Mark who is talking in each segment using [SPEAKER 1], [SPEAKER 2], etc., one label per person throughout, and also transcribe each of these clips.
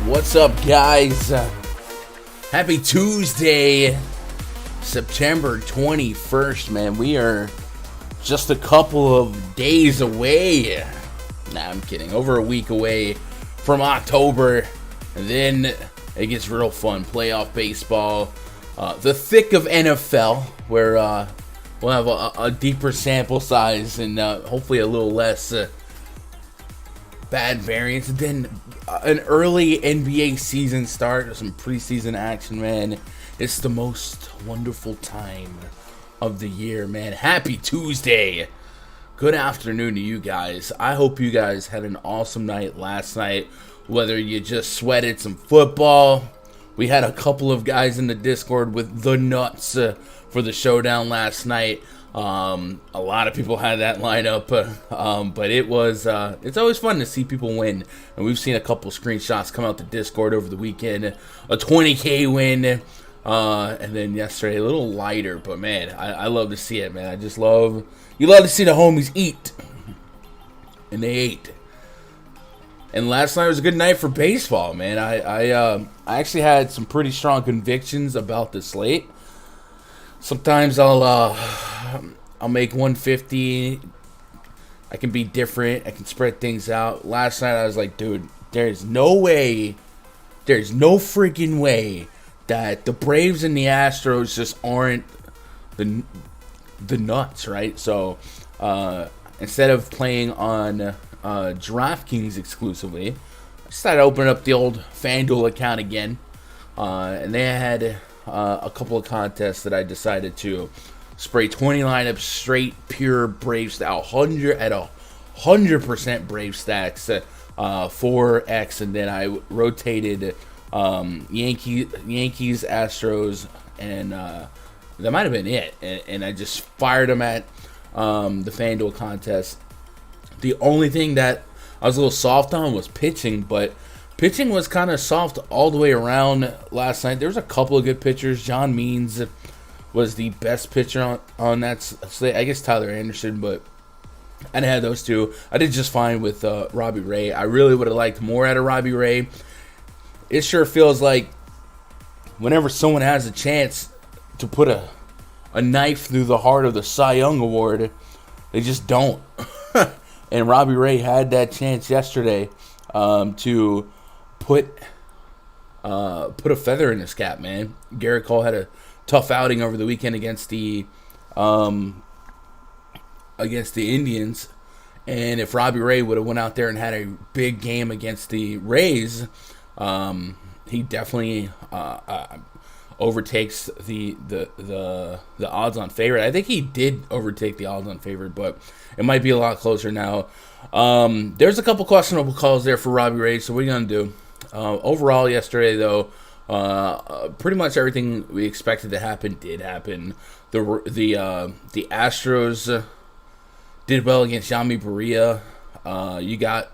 [SPEAKER 1] What's up, guys? Happy Tuesday, September 21st, man. We are just a couple of days away. Nah, I'm kidding. Over a week away from October. And then it gets real fun. Playoff baseball. The thick of NFL, where we'll have a deeper sample size and hopefully a little less bad variance. And then an early NBA season start, some preseason action, man. It's the most wonderful time of the year, man. Happy Tuesday. Good afternoon to you guys. I hope you guys had an awesome night last night, whether you just sweated some football. We had a couple of guys in the Discord with the nuts for the showdown last night. A lot of people had that lineup, but it was, it's always fun to see people win. And we've seen a couple screenshots come out the Discord over the weekend. A 20K win, and then yesterday a little lighter, but man, I love to see it, man. I just love, you love to see the homies eat. And they ate. And last night was a good night for baseball, man. I actually had some pretty strong convictions about the slate. Sometimes I'll make 150. I can be different. I can spread things out. Last night I was like, dude, there's no freaking way that the Braves and the Astros just aren't the nuts, right? So instead of playing on DraftKings exclusively, I decided to open up the old Fanduel account again, and they had a couple of contests that I decided to spray 20 lineups straight pure Brave stack, 100% Brave stacks, 4X, and then I rotated Yankees, Astros, and that might have been it. And I just fired them at the Fanduel contest. The only thing that I was a little soft on was pitching, but pitching was kind of soft all the way around last night. There was a couple of good pitchers. John Means was the best pitcher on that slate. I guess Tyler Anderson, but I didn't have those two. I did just fine with Robbie Ray. I really would have liked more out of Robbie Ray. It sure feels like whenever someone has a chance to put a knife through the heart of the Cy Young Award, they just don't. And Robbie Ray had that chance yesterday to put a feather in his cap, man. Garrett Cole had a tough outing over the weekend against the Indians, and if Robbie Ray would have went out there and had a big game against the Rays, he definitely overtakes the odds-on favorite. I think he did overtake the odds-on favorite, but it might be a lot closer now. There's a couple questionable calls there for Robbie Ray, so what are you going to do? Overall, yesterday, though, pretty much everything we expected to happen did happen. The Astros did well against Yami Barria. You got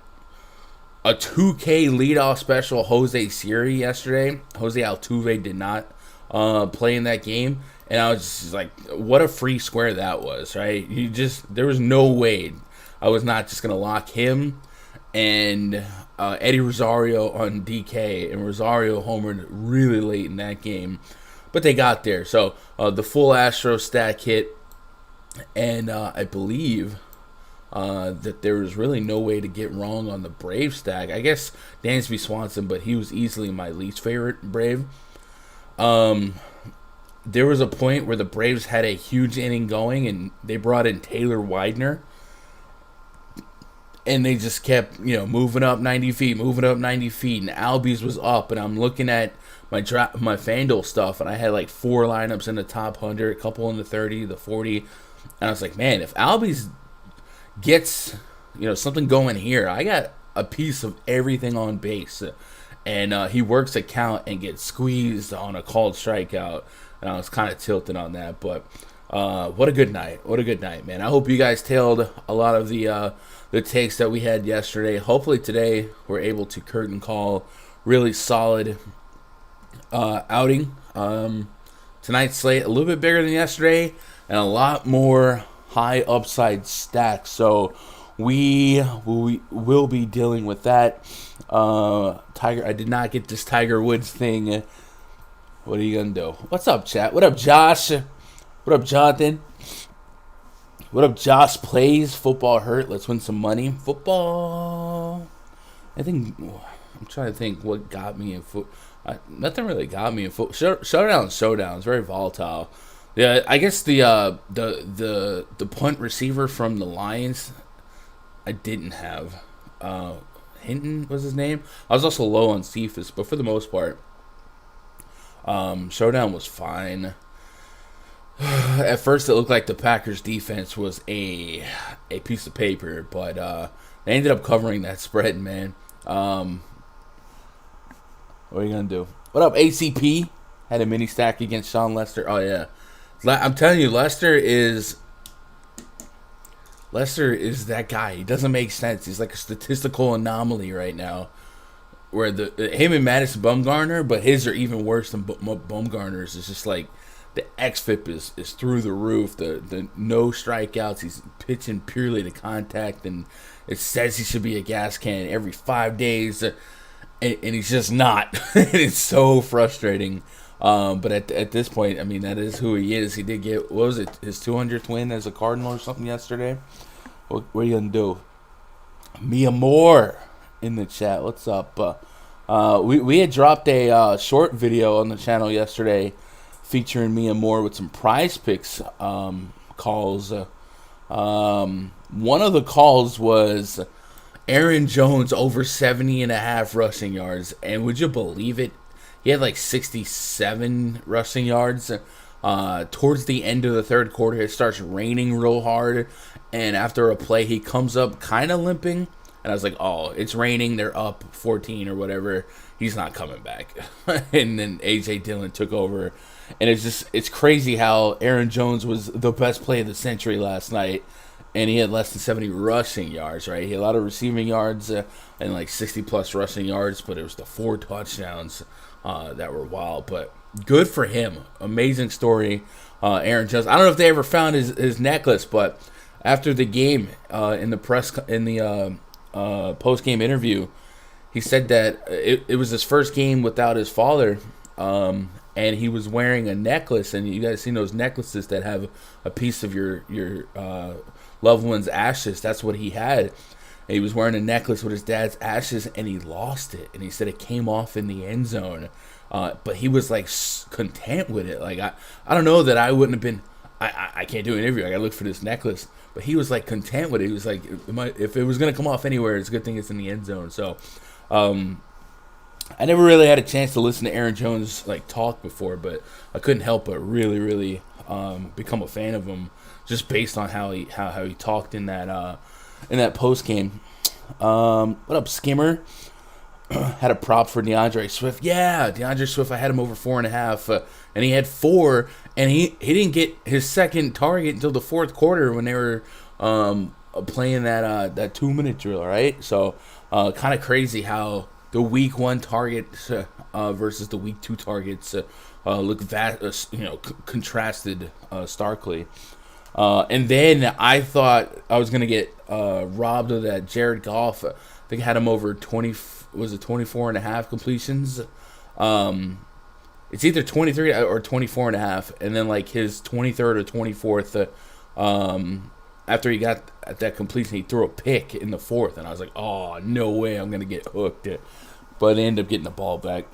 [SPEAKER 1] a 2K leadoff special, Jose Siri, yesterday. Jose Altuve did not play in that game. And I was just like, what a free square that was, right? There was no way I was not just going to lock him and Eddie Rosario on DK. And Rosario homered really late in that game. But they got there. So the full Astro stack hit. And I believe that there was really no way to get wrong on the Brave stack. I guess Dansby Swanson, but he was easily my least favorite Brave. There was a point where the Braves had a huge inning going, and they brought in Taylor Widener. And they just kept, moving up 90 feet, and Albies was up, and I'm looking at my FanDuel stuff, and I had like 4 lineups in the top 100, a couple in the 30, the 40, and I was like, man, if Albies gets, something going here, I got a piece of everything on base, and he works a count and gets squeezed on a called strikeout, and I was kind of tilted on that, but what a good night, man. I hope you guys tailed a lot of the takes that we had yesterday. Hopefully today we're able to curtain call really solid outing. Tonight's slate a little bit bigger than yesterday and a lot more high upside stacks. So we will be dealing with that. Tiger, I did not get this Tiger Woods thing. What are you gonna do? What's up, chat? What up, Josh? What up, Jonathan? What up, Josh Plays? Football hurt. Let's win some money. Football. I'm trying to think what got me in foot. Nothing really got me in foot. Showdown. It's very volatile. Yeah, I guess the punt receiver from the Lions, I didn't have. Hinton was his name. I was also low on Cephas, but for the most part, Showdown was fine. At first, it looked like the Packers' defense was a piece of paper, but they ended up covering that spread, man. What are you gonna do? What up, ACP? Had a mini stack against Sean Lester. Oh yeah, I'm telling you, Lester is that guy. He doesn't make sense. He's like a statistical anomaly right now. Where him and Madison Bumgarner, but his are even worse than Bumgarner's. It's just like the xFIP is through the roof. The no strikeouts. He's pitching purely to contact, and it says he should be a gas can every 5 days, and he's just not. It's so frustrating. But at this point, I mean, that is who he is. He did get, what was it, his 200th win as a Cardinal or something yesterday? What are you gonna do? Mia Moore in the chat. What's up? We had dropped a short video on the channel yesterday featuring Mia Moore with some PrizePicks calls. One of the calls was Aaron Jones over 70.5 rushing yards, and would you believe it? He had like 67 rushing yards. Towards the end of the third quarter, it starts raining real hard, and after a play, he comes up kind of limping, and I was like, oh, it's raining, they're up 14 or whatever, he's not coming back. And then A.J. Dillon took over, and it's crazy how Aaron Jones was the best play of the century last night, and he had less than 70 rushing yards, right? He had a lot of receiving yards and like 60-plus rushing yards, but it was the 4 touchdowns that were wild, but good for him. Amazing story. Aaron Jones. I don't know if they ever found his necklace, but after the game, in the post game interview, he said that it was his first game without his father, and he was wearing a necklace. And you guys seen those necklaces that have a piece of your loved one's ashes? That's what he had. And he was wearing a necklace with his dad's ashes, and he lost it. And he said it came off in the end zone. But he was like content with it. Like I don't know that I wouldn't have been. I can't do an interview. I gotta look for this necklace. But he was like content with it. He was like, if it was gonna come off anywhere, it's a good thing it's in the end zone. So, I never really had a chance to listen to Aaron Jones like talk before, but I couldn't help but really become a fan of him just based on how he talked in that post game. What up, Skimmer? Had a prop for DeAndre Swift. Yeah, DeAndre Swift, I had him over 4.5, and he had 4, and he didn't get his second target until the fourth quarter when they were playing that 2-minute drill, right? So kind of crazy how the week 1 targets versus the week 2 targets look contrasted starkly. And then I thought I was gonna get robbed of that Jared Goff. I think I had him over 24.5 completions. It's either 23 or 24.5, and then like his 23rd or 24th. After he got at that completion, he threw a pick in the 4th, and I was like, oh, no way I'm gonna get hooked. But I ended up getting the ball back.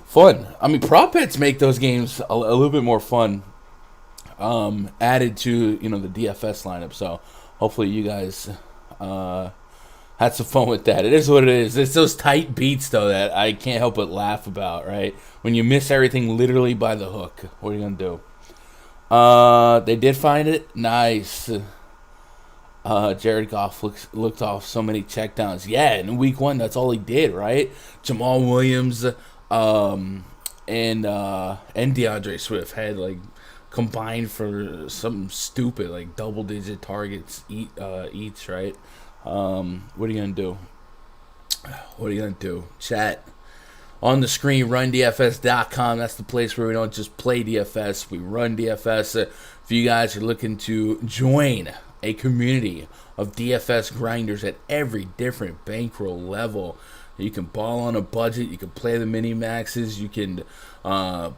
[SPEAKER 1] Fun. I mean, prop bets make those games a little bit more fun. Added to the DFS lineup, so hopefully you guys had some fun with that. It is what it is. It's those tight beats, though, that I can't help but laugh about, right? When you miss everything literally by the hook. What are you going to do? They did find it. Nice. Jared Goff looked off so many checkdowns. Yeah, in week 1, that's all he did, right? Jamal Williams and DeAndre Swift had, like, combined for something stupid, like double-digit targets each, right? What are you going to do? Chat. On the screen, rundfs.com. That's the place where we don't just play DFS. We run DFS. If you guys are looking to join a community of DFS grinders at every different bankroll level, you can ball on a budget. You can play the mini maxes. You can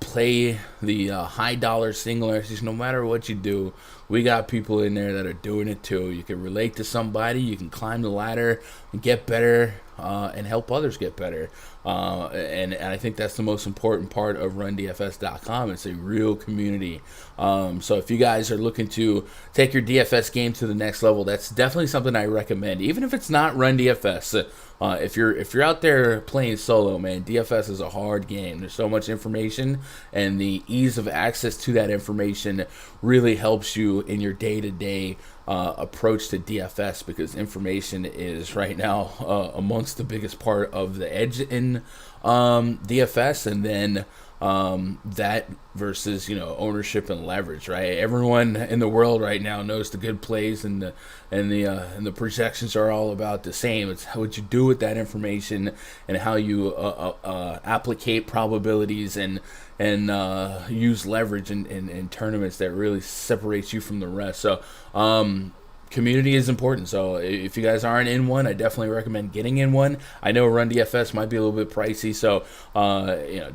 [SPEAKER 1] play the high dollar singlers. No matter what you do, we got people in there that are doing it too. You can relate to somebody. You can climb the ladder and get better and help others get better. And I think that's the most important part of rundfs.com. It's a real community. So if you guys are looking to take your DFS game to the next level, that's definitely something I recommend. Even if it's not Run DFS, if you're out there playing solo, man, DFS is a hard game. There's so much information, and the ease of access to that information really helps you in your day-to-day approach to DFS, because information is right now amongst the biggest part of the edge in DFS, and then that versus ownership and leverage, right? Everyone in the world right now knows the good plays, and the projections are all about the same. It's what you do with that information and how you applicate probabilities and use leverage in tournaments that really separates you from the rest. So community is important. So if you guys aren't in one, I definitely recommend getting in one. I know Run DFS might be a little bit pricey, so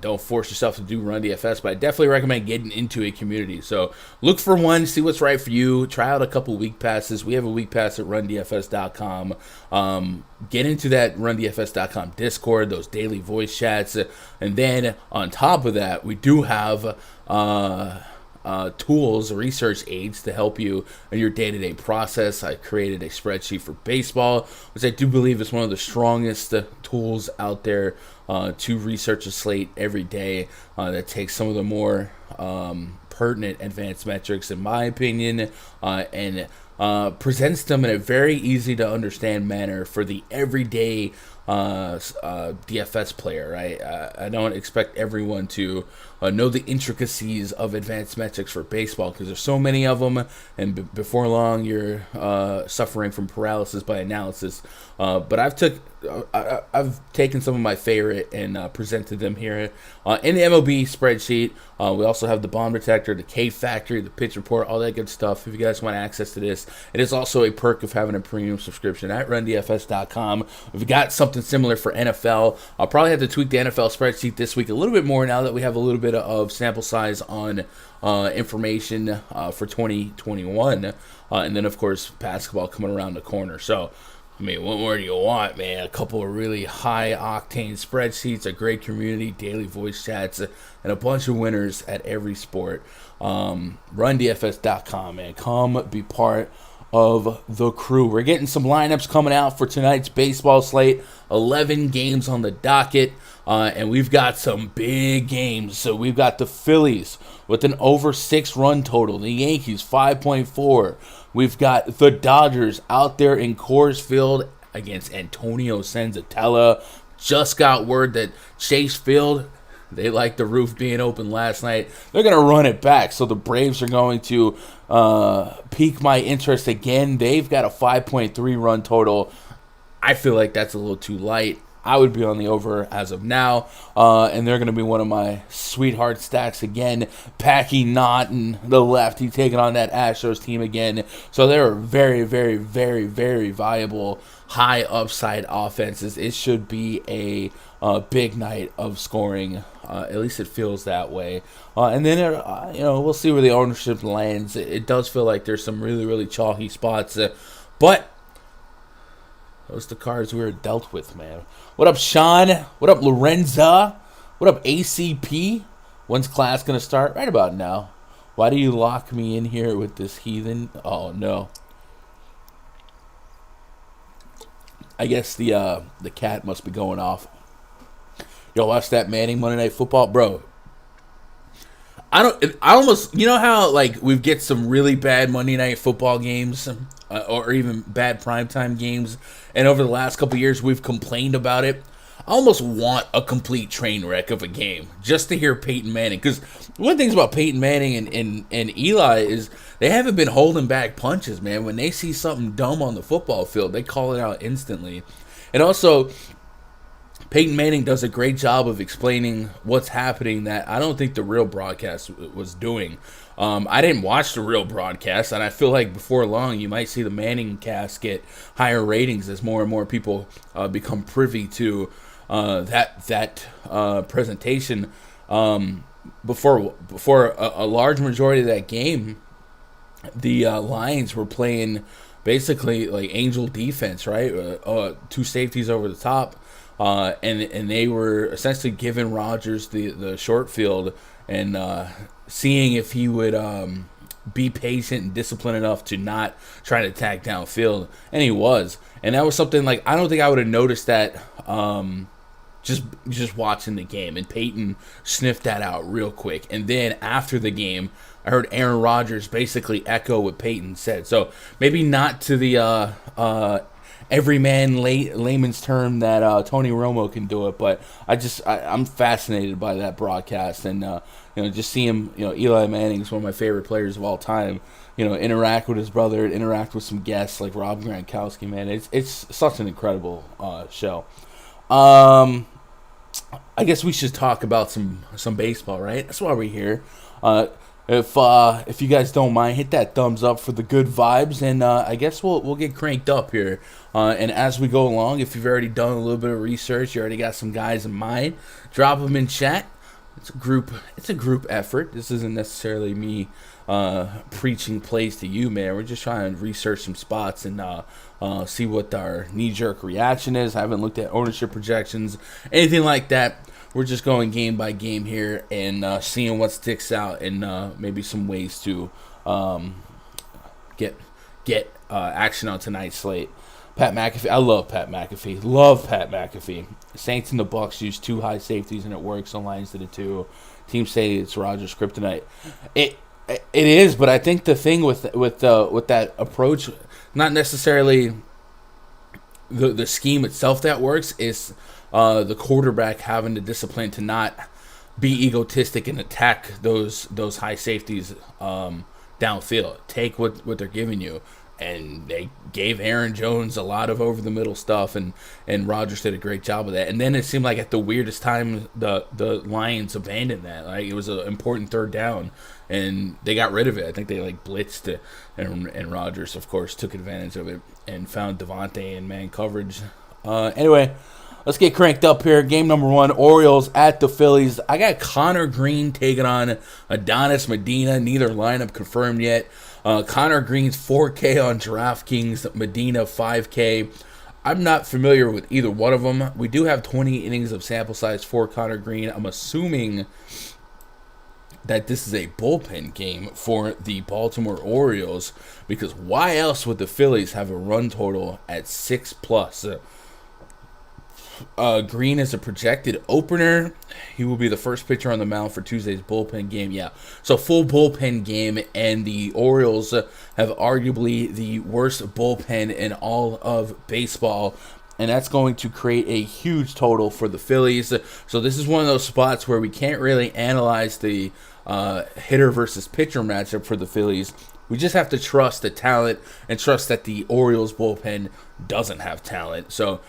[SPEAKER 1] don't force yourself to do Run DFS, but I definitely recommend getting into a community. So look for one, see what's right for you. Try out a couple week passes. We have a week pass at rundfs.com. Get into that rundfs.com Discord, those daily voice chats, and then on top of that, we do have tools, research aids to help you in your day-to-day process. I created a spreadsheet for baseball, which I do believe is one of the strongest tools out there to research a slate every day that takes some of the more pertinent advanced metrics, in my opinion, and presents them in a very easy to understand manner for the everyday DFS player, right? I don't expect everyone to know the intricacies of advanced metrics for baseball because there's so many of them, and before long you're suffering from paralysis by analysis. But I've taken some of my favorite and presented them here in the MLB spreadsheet. We also have the Bond Protector, the K Factory, the Pitch Report, all that good stuff. If you guys want access to this, it is also a perk of having a premium subscription at RunDFS.com. We've got something similar for NFL. I'll probably have to tweak the NFL spreadsheet this week a little bit more now that we have a little bit of sample size on information for 2021. And then, of course, basketball coming around the corner. So, I mean, what more do you want, man? A couple of really high-octane spreadsheets, a great community, daily voice chats, and a bunch of winners at every sport. RunDFS.com, man. Come be part of the crew. We're getting some lineups coming out for tonight's baseball slate. 11 games on the docket, and we've got some big games. So we've got the Phillies with an over 6 run total. The Yankees, 5.4. We've got the Dodgers out there in Coors Field against Antonio Senzatella. Just got word that Chase Field, they like the roof being open last night. They're going to run it back. So the Braves are going to pique my interest again. They've got a 5.3 run total. I feel like that's a little too light. I would be on the over as of now, and they're going to be one of my sweetheart stacks again. Packy Knott and the lefty taking on that Astros team again. So they're very, very, very, very viable, high upside offenses. It should be a big night of scoring. At least it feels that way. And then, we'll see where the ownership lands. It does feel like there's some really, really chalky spots, but those are the cards we were dealt with, man. What up, Sean? What up, Lorenza? What up, ACP? When's class going to start? Right about now. Why do you lock me in here with this heathen? Oh, no. I guess the cat must be going off. Yo, watch that Manning Monday Night Football? Bro, I almost, you know how, like, we get some really bad Monday Night Football games, or even bad primetime games, and over the last couple of years we've complained about it. I almost want a complete train wreck of a game just to hear Peyton Manning. Because one of the things about Peyton Manning and Eli is they haven't been holding back punches, man. When they see something dumb on the football field, they call it out instantly. And also, Peyton Manning does a great job of explaining what's happening that I don't think the real broadcast was doing. I didn't watch the real broadcast, and I feel like before long you might see the Manning cast get higher ratings as more and more people become privy to that presentation. Before a large majority of that game, the Lions were playing basically like angel defense, right? 2 safeties over the top. And they were essentially giving Rodgers the short field and seeing if he would be patient and disciplined enough to not try to attack downfield. And he was. And that was something like I don't think I would have noticed that just watching the game. And Peyton sniffed that out real quick. And then after the game, I heard Aaron Rodgers basically echo what Peyton said. So maybe not to the everyman layman's term that Tony Romo can do it, but I'm fascinated by that broadcast, and just see him. Eli Manning is one of my favorite players of all time. Interact with his brother, interact with some guests like Rob Gronkowski. Man, it's such an incredible show. I guess we should talk about some baseball, right? That's why we're here. If you guys don't mind, hit that thumbs up for the good vibes, and I guess we'll get cranked up here. And as we go along, if you've already done a little bit of research, you already got some guys in mind, drop them in chat. It's a group effort. This isn't necessarily me preaching plays to you, man. We're just trying to research some spots and see what our knee-jerk reaction is. I haven't looked at ownership projections, anything like that. We're just going game by game here and seeing what sticks out and maybe some ways to get action on tonight's slate. Pat McAfee. I love Pat McAfee. Love Pat McAfee. Saints and the Bucks use 2 high safeties and it works. The Lions did it too. Teams say it's Rodgers' kryptonite. It is, but I think the thing with that approach, not necessarily the scheme itself that works, is the quarterback having the discipline to not be egotistic and attack those high safeties downfield. Take what they're giving you. And they gave Aaron Jones a lot of over-the-middle stuff, and Rodgers did a great job of that. And then it seemed like at the weirdest time, the Lions abandoned that. Like, it was an important 3rd down, and they got rid of it. I think they blitzed, and Rodgers, of course, took advantage of it and found Devontae in man coverage. Anyway, let's get cranked up here. Game number 1, Orioles at the Phillies. I got Connor Green taking on Adonis Medina. Neither lineup confirmed yet. Connor Green's 4K on DraftKings, Medina 5K. I'm not familiar with either one of them. We do have 20 innings of sample size for Connor Green. I'm assuming that this is a bullpen game for the Baltimore Orioles, because why else would the Phillies have a run total at 6+? Green is a projected opener. He will be the first pitcher on the mound for Tuesday's bullpen game. Yeah, so full bullpen game, and the Orioles have arguably the worst bullpen in all of baseball, and that's going to create a huge total for the Phillies. So this is one of those spots where we can't really analyze the hitter versus pitcher matchup for the Phillies. We just have to trust the talent and trust that the Orioles bullpen doesn't have talent. So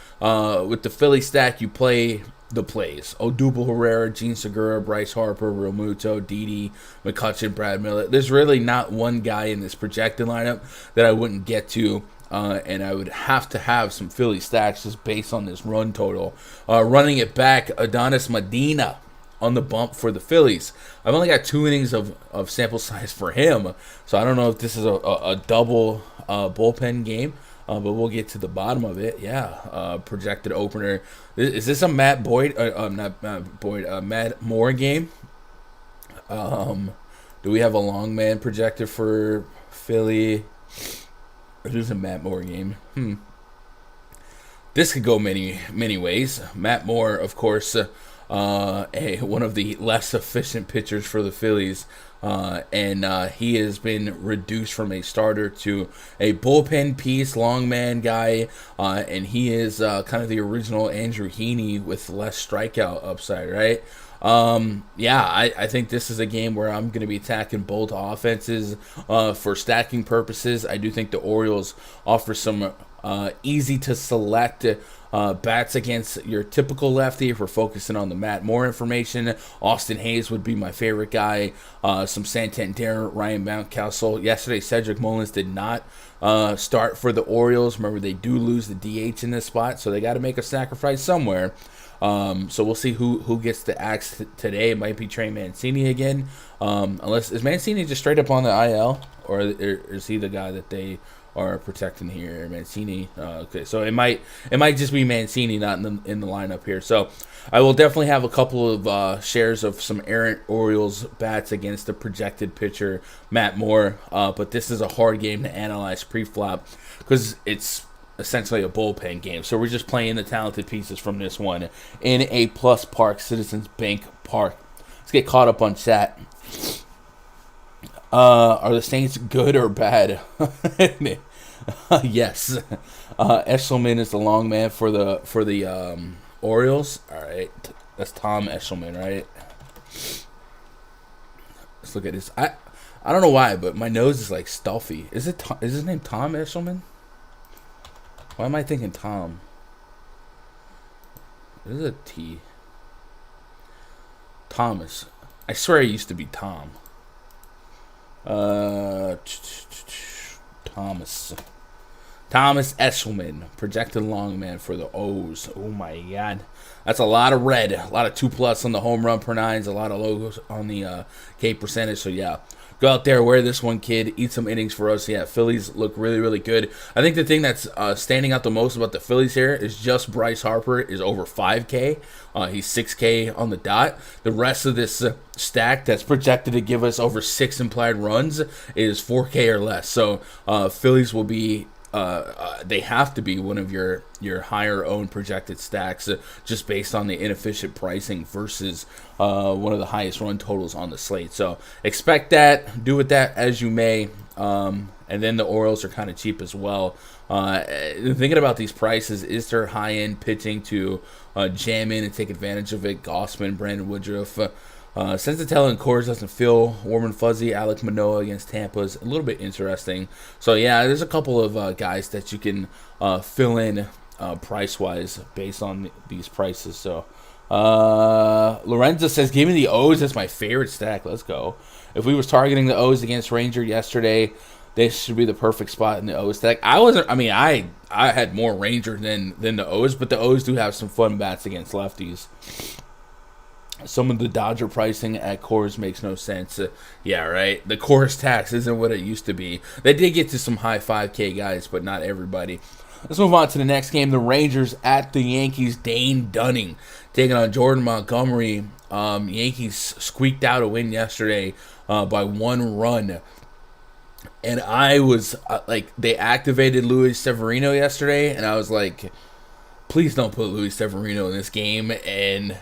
[SPEAKER 1] with the Philly stack, you play the plays. Odubel Herrera, Gene Segura, Bryce Harper, Realmuto, Didi, McCutchen, Brad Miller. There's really not one guy in this projected lineup that I wouldn't get to. And I would have to have some Philly stacks just based on this run total. Running it back, Adonis Medina on the bump for the Phillies. I've only got 2 innings of sample size for him, so I don't know if this is a double bullpen game, but we'll get to the bottom of it. Yeah, projected opener. Is this a Matt Moore game? Do we have a long man projected for Philly? Or is this a Matt Moore game? This could go many ways. Matt Moore, of course, one of the less efficient pitchers for the Phillies, and he has been reduced from a starter to a bullpen piece, long man guy, and he is kind of the original Andrew Heaney with less strikeout upside, right? I think this is a game where I'm going to be attacking both offenses for stacking purposes. I do think the Orioles offer some easy to select bats against your typical lefty. If we're focusing on the Matt Moore information, Austin Hayes would be my favorite guy. Some Santander, Ryan Mountcastle. Yesterday, Cedric Mullins did not start for the Orioles. Remember, they do lose the DH in this spot, so they got to make a sacrifice somewhere. So we'll see who gets the axe today. It might be Trey Mancini again. Unless, is Mancini just straight up on the IL, or is he the guy that they are protecting here? Mancini. Okay, so it might just be Mancini not in the lineup here. So I will definitely have a couple of shares of some errant Orioles bats against the projected pitcher Matt Moore. But this is a hard game to analyze pre-flop because it's essentially a bullpen game. So we're just playing the talented pieces from this one in a Plus Park, Citizens Bank Park. Let's get caught up on chat. Are the Saints good or bad? Yes. Eshelman is the long man for the Orioles. All right, that's Tom Eshelman, right? Let's look at this. I don't know why, but my nose is like stuffy. Is his name Tom Eshelman? Why am I thinking Tom? This is a T. Thomas. I swear it used to be Tom. Thomas Eshelman, projected long man for the O's. Oh my God, that's a lot of red, a lot of 2+ on the home run per nines, a lot of logos on the K percentage. So yeah, go out there, wear this one, kid. Eat some innings for us. Yeah, Phillies look really, really good. I think the thing that's standing out the most about the Phillies here is just Bryce Harper is over 5K. He's 6K on the dot. The rest of this stack that's projected to give us over 6 implied runs is 4K or less. So Phillies will be they have to be one of your higher owned projected stacks, just based on the inefficient pricing versus one of the highest run totals on the slate. So expect that. Do with that as you may. And then the Orioles are kind of cheap as well. Thinking about these prices, is there high-end pitching to jam in and take advantage of it? Gossman, Brandon Woodruff. Sensatella and Coors doesn't feel warm and fuzzy. Alec Manoah against Tampa is a little bit interesting. So, yeah, there's a couple of guys that you can fill in price-wise based on these prices. So, Lorenzo says, give me the O's. That's my favorite stack. Let's go. If we was targeting the O's against Ranger yesterday, this should be the perfect spot in the O's stack. I had more Ranger than the O's, but the O's do have some fun bats against lefties. Some of the Dodger pricing at Coors makes no sense. Yeah, right. The Coors tax isn't what it used to be. They did get to some high 5K guys, but not everybody. Let's move on to the next game. The Rangers at the Yankees. Dane Dunning taking on Jordan Montgomery. Yankees squeaked out a win yesterday by 1 run. And I was they activated Luis Severino yesterday, and I was like, please don't put Luis Severino in this game and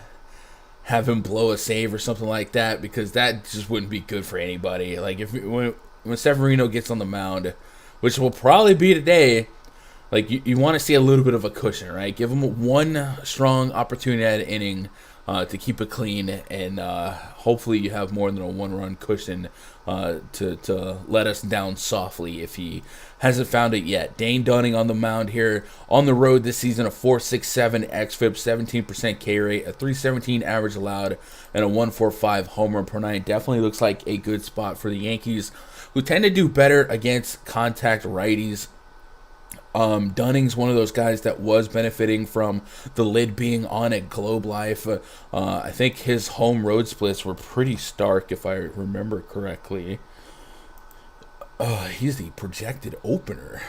[SPEAKER 1] have him blow a save or something like that, because that just wouldn't be good for anybody. Like, when Severino gets on the mound, which will probably be today, like, you want to see a little bit of a cushion, right? Give him one strong opportunity at an inning to keep it clean, and hopefully you have more than a 1-run cushion to let us down softly if he hasn't found it yet. Dane Dunning on the mound here on the road this season, a 4.67 xFIP, 17% K rate, a 3.17 average allowed, and a 1.45 homer per nine. Definitely looks like a good spot for the Yankees, who tend to do better against contact righties. Dunning's one of those guys that was benefiting from the lid being on at Globe Life. I think his home road splits were pretty stark, if I remember correctly. He's the projected opener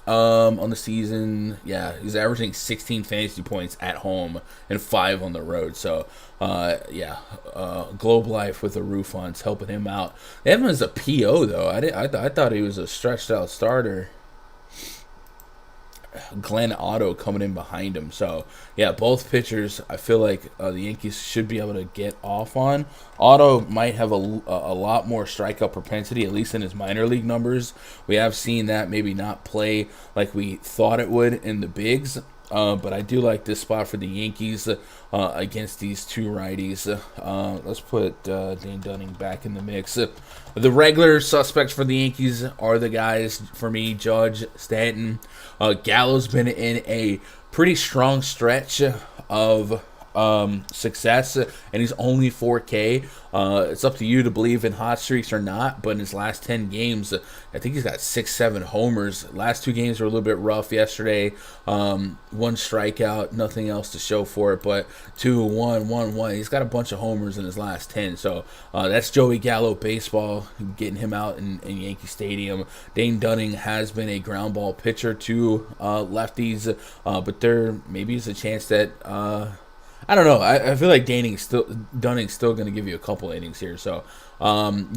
[SPEAKER 1] on the season. Yeah, he's averaging 16 fantasy points at home and 5 on the road. So, Globe Life with the roof on is helping him out. They have him as a PO, though. I thought he was a stretched out starter. Glenn Otto coming in behind him. So, yeah, both pitchers I feel like the Yankees should be able to get off on. Otto might have a lot more strikeout propensity, at least in his minor league numbers. We have seen that maybe not play like we thought it would in the bigs. But I do like this spot for the Yankees against these two righties. Let's put Dane Dunning back in the mix. The regular suspects for the Yankees are the guys, for me, Judge, Stanton. Gallo's been in a pretty strong stretch of success, and he's only 4K. It's up to you to believe in hot streaks or not, but in his last 10 games, I think he's got 6-7 homers. Last 2 games were a little bit rough yesterday. 1 strikeout, nothing else to show for it, but 2-1, 1-1. He's got a bunch of homers in his last 10, so that's Joey Gallo baseball, getting him out in Yankee Stadium. Dane Dunning has been a ground ball pitcher to lefties, but there maybe is a chance that I don't know. I feel like Dunning's still going to give you a couple innings here. So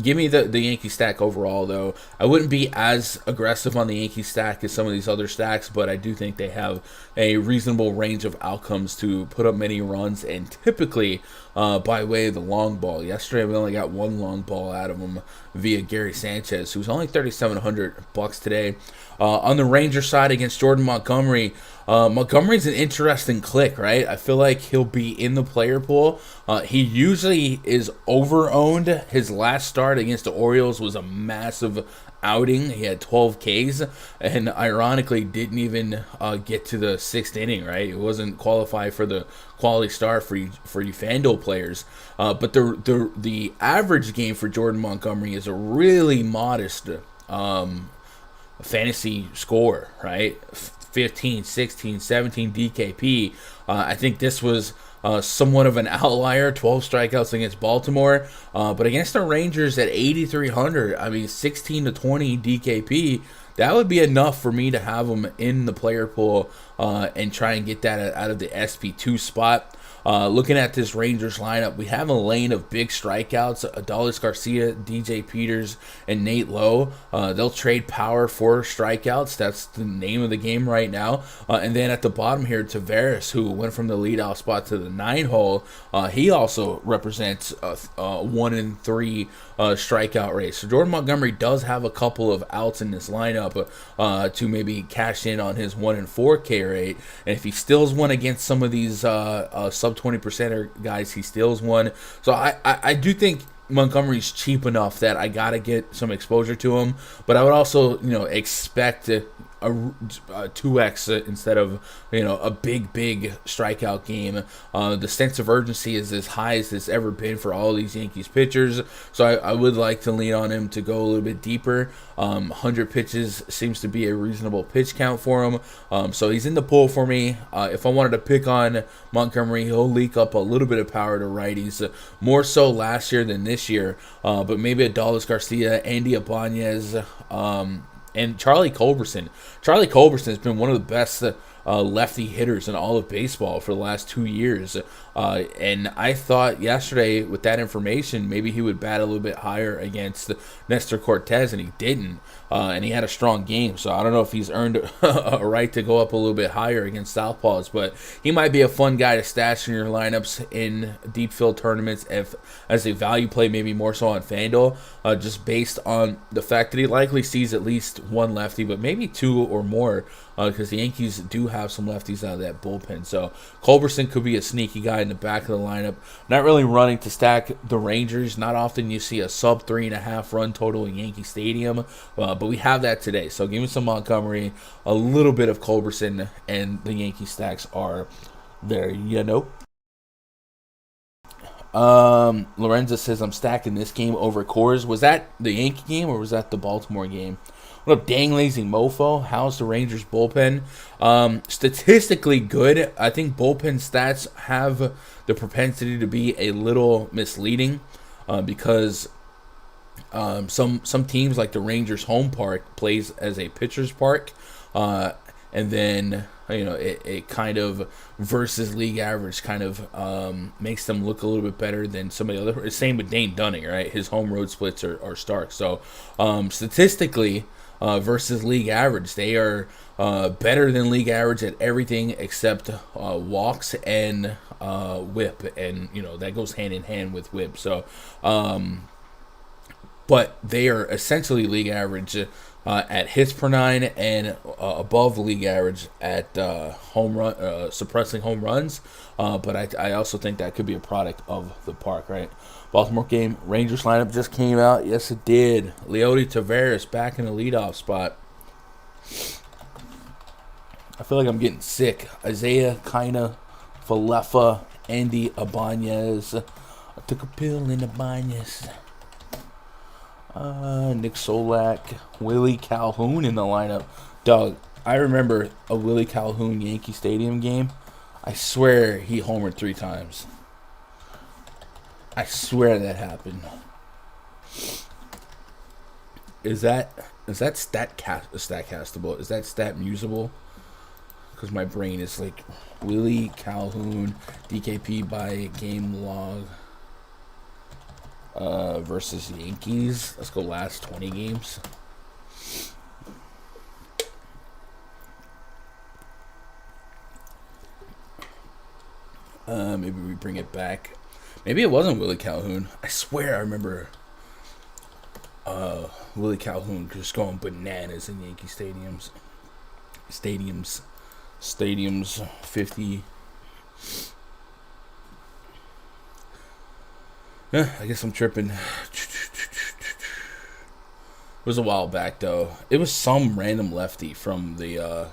[SPEAKER 1] give me the Yankee stack overall, though. I wouldn't be as aggressive on the Yankee stack as some of these other stacks, but I do think they have a reasonable range of outcomes to put up many runs, and typically by way of the long ball. Yesterday we only got 1 long ball out of them via Gary Sanchez, who's only $3,700 today. On the Ranger side against Jordan Montgomery, Montgomery's an interesting click, right? I feel like he'll be in the player pool. He usually is over-owned. His last start against the Orioles was a massive outing. He had 12 Ks and ironically didn't even get to the 6th inning, right? It wasn't qualified for the quality start for you Fanduel players. But the average game for Jordan Montgomery is a really modest fantasy score, right? 15, 16, 17 DKP. I think this was somewhat of an outlier, 12 strikeouts against Baltimore. But against the Rangers at 8,300, I mean, 16 to 20 DKP, that would be enough for me to have him in the player pool and try and get that out of the SP2 spot. Looking at this Rangers lineup, we have a lane of big strikeouts: Adolis Garcia, DJ Peters, and Nate Lowe. They'll trade power for strikeouts. That's the name of the game right now. And then at the bottom here, Tavares, who went from the leadoff spot to the 9-hole, he also represents a 1-3 strikeout rate. So Jordan Montgomery does have a couple of outs in this lineup to maybe cash in on his 1-4 K rate. And if he steals one against some of these sub 20%er guys, he steals one. So I do think Montgomery's cheap enough that I gotta get some exposure to him, but I would also expect a 2x instead of a big strikeout game. The sense of urgency is as high as it's ever been for all these Yankees pitchers, so I would like to lean on him to go a little bit deeper. 100 pitches seems to be a reasonable pitch count for him, so he's in the pool for me. If I wanted to pick on Montgomery, he'll leak up a little bit of power to righties, more so last year than this year, but maybe Adolis Garcia, Andy Ibanez, and Charlie Culverson. Charlie Culverson has been one of the best lefty hitters in all of baseball for the last 2 years. And I thought yesterday, with that information, maybe he would bat a little bit higher against Nestor Cortez, and he didn't. And he had a strong game, so I don't know if he's earned a right to go up a little bit higher against Southpaws, but he might be a fun guy to stash in your lineups in deep field tournaments as a value play, maybe more so on Fanduel, just based on the fact that he likely sees at least one lefty, but maybe two or more, because the Yankees do have some lefties out of that bullpen. So Culberson could be a sneaky guy in the back of the lineup. Not really running to stack the Rangers. Not often you see a sub 3.5 run total in Yankee Stadium, but we have that today. So give me some Montgomery, a little bit of Culberson, and the Yankee stacks are there. Lorenzo says, I'm stacking this game over Coors. Was that the Yankee game or was that the Baltimore game? What up, dang lazy mofo? How's the Rangers bullpen? Statistically good. I think bullpen stats have the propensity to be a little misleading because some teams, like the Rangers home park, plays as a pitcher's park, and then it kind of versus league average kind of makes them look a little bit better than some of the other. Same with Dane Dunning, right? His home road splits are stark. So statistically, versus league average, they are better than league average at everything except walks and whip, and that goes hand in hand with whip. So, but they are essentially league average at hits per 9 and above league average at home run suppressing home runs. But I also think that could be a product of the park, right? Baltimore game, Rangers lineup just came out. Yes, it did. Leody Taveras back in the leadoff spot. I feel like I'm getting sick. Isaiah Kina, Falefa, Andy Ibanez. I took a pill in Ibanez. Nick Solak, Willie Calhoun in the lineup. Doug, I remember a Willie Calhoun Yankee Stadium game. I swear he homered 3 times. I swear that happened. Is that statcastable? Is that stat musable? Because my brain is like Willie Calhoun DKP by game log versus Yankees. Let's go last 20 games. Maybe we bring it back. Maybe it wasn't Willie Calhoun. I swear I remember Willie Calhoun just going bananas in Yankee stadiums. Stadiums 50. I guess I'm tripping. It was a while back though. It was some random lefty from the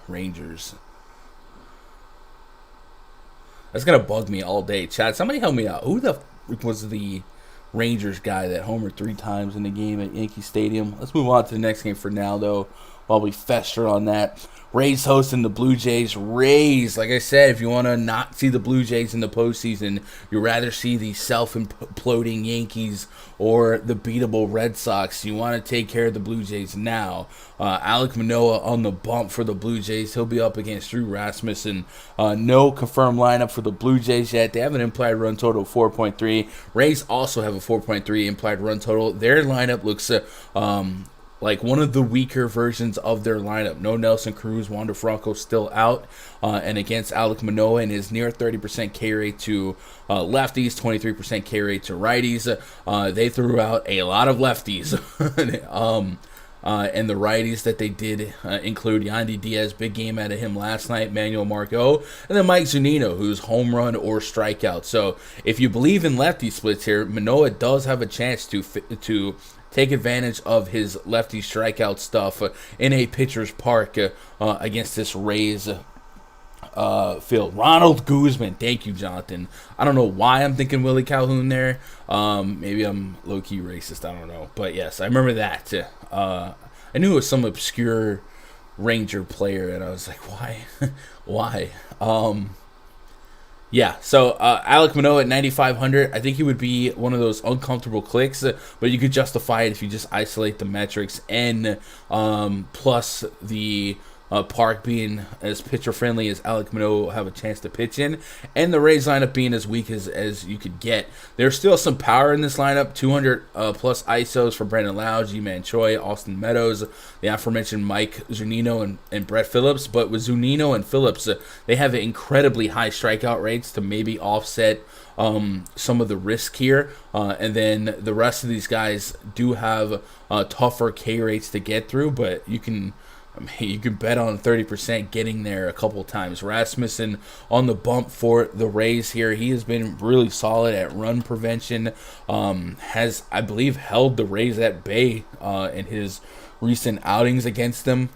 [SPEAKER 1] Rangers. That's gonna bug me all day. Chad, somebody help me out. Who the was the Rangers guy that homered 3 times in the game at Yankee Stadium? Let's move on to the next game for now, though. while we fester on that. Rays hosting the Blue Jays. Rays, like I said, if you want to not see the Blue Jays in the postseason, you'd rather see the self-imploding Yankees or the beatable Red Sox. You want to take care of the Blue Jays now. Alec Manoah on the bump for the Blue Jays. He'll be up against Drew Rasmussen. No confirmed lineup for the Blue Jays yet. They have an implied run total of 4.3. Rays also have a 4.3 implied run total. Their lineup looks like one of the weaker versions of their lineup. No Nelson Cruz, Wander Franco still out, and against Alec Manoah and his near 30% K rate to lefties, 23% K rate to righties. They threw out a lot of lefties, and the righties that they did include Yandy Diaz, big game out of him last night, Manuel Margot, and then Mike Zunino, who's home run or strikeout. So if you believe in lefty splits here, Manoah does have a chance to take advantage of his lefty strikeout stuff in a pitcher's park against this Rays field. Ronald Guzman. Thank you, Jonathan. I don't know why I'm thinking Willie Calhoun there. Maybe I'm low-key racist. I don't know. But, yes, I remember that. I knew it was some obscure Ranger player, and I was like, why? Why? Yeah, so Alec Manoah at 9,500, I think he would be one of those uncomfortable clicks, but you could justify it if you just isolate the metrics and plus the park being as pitcher-friendly as Alec Manoah will have a chance to pitch in, and the Rays lineup being as weak as you could get. There's still some power in this lineup, 200-plus ISOs for Brandon Lau, G-Man Choi, Austin Meadows, the aforementioned Mike Zunino and Brett Phillips, but with Zunino and Phillips, they have incredibly high strikeout rates to maybe offset some of the risk here, and then the rest of these guys do have tougher K rates to get through, but you can bet on 30% getting there a couple times. Rasmussen on the bump for the Rays here. He has been really solid at run prevention. Has, I believe, held the Rays at bay in his recent outings against them.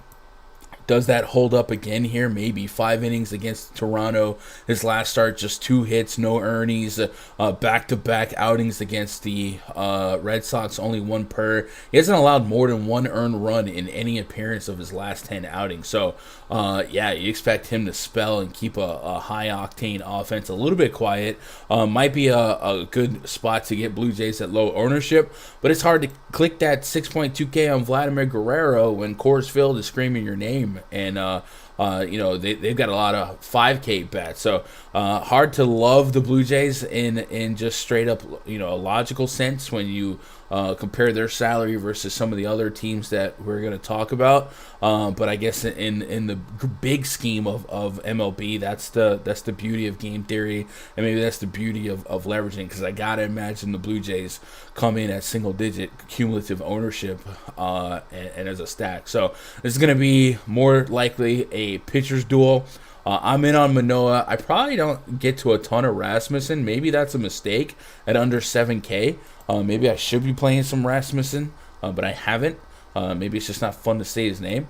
[SPEAKER 1] Does that hold up again here? Maybe 5 innings against Toronto. His last start, just 2 hits, no earnings. Back-to-back outings against the Red Sox, only 1 per. He hasn't allowed more than 1 earned run in any appearance of his last 10 outings. So, yeah, you expect him to spell and keep a high-octane offense a little bit quiet. Might be a good spot to get Blue Jays at low ownership, but it's hard to click that 6.2K on Vladimir Guerrero when Coors Field is screaming your name. And they've got a lot of 5K bets, so hard to love the Blue Jays in just straight up a logical sense when you compare their salary versus some of the other teams that we're going to talk about. But I guess in the big scheme of MLB, that's the beauty of game theory, and maybe that's the beauty of leveraging, because I gotta imagine the Blue Jays come in at single-digit cumulative ownership and as a stack. So this is going to be more likely a pitcher's duel. I'm in on Manoah. I probably don't get to a ton of Rasmussen. Maybe that's a mistake at under 7K. Maybe I should be playing some Rasmussen, but I haven't. Maybe it's just not fun to say his name.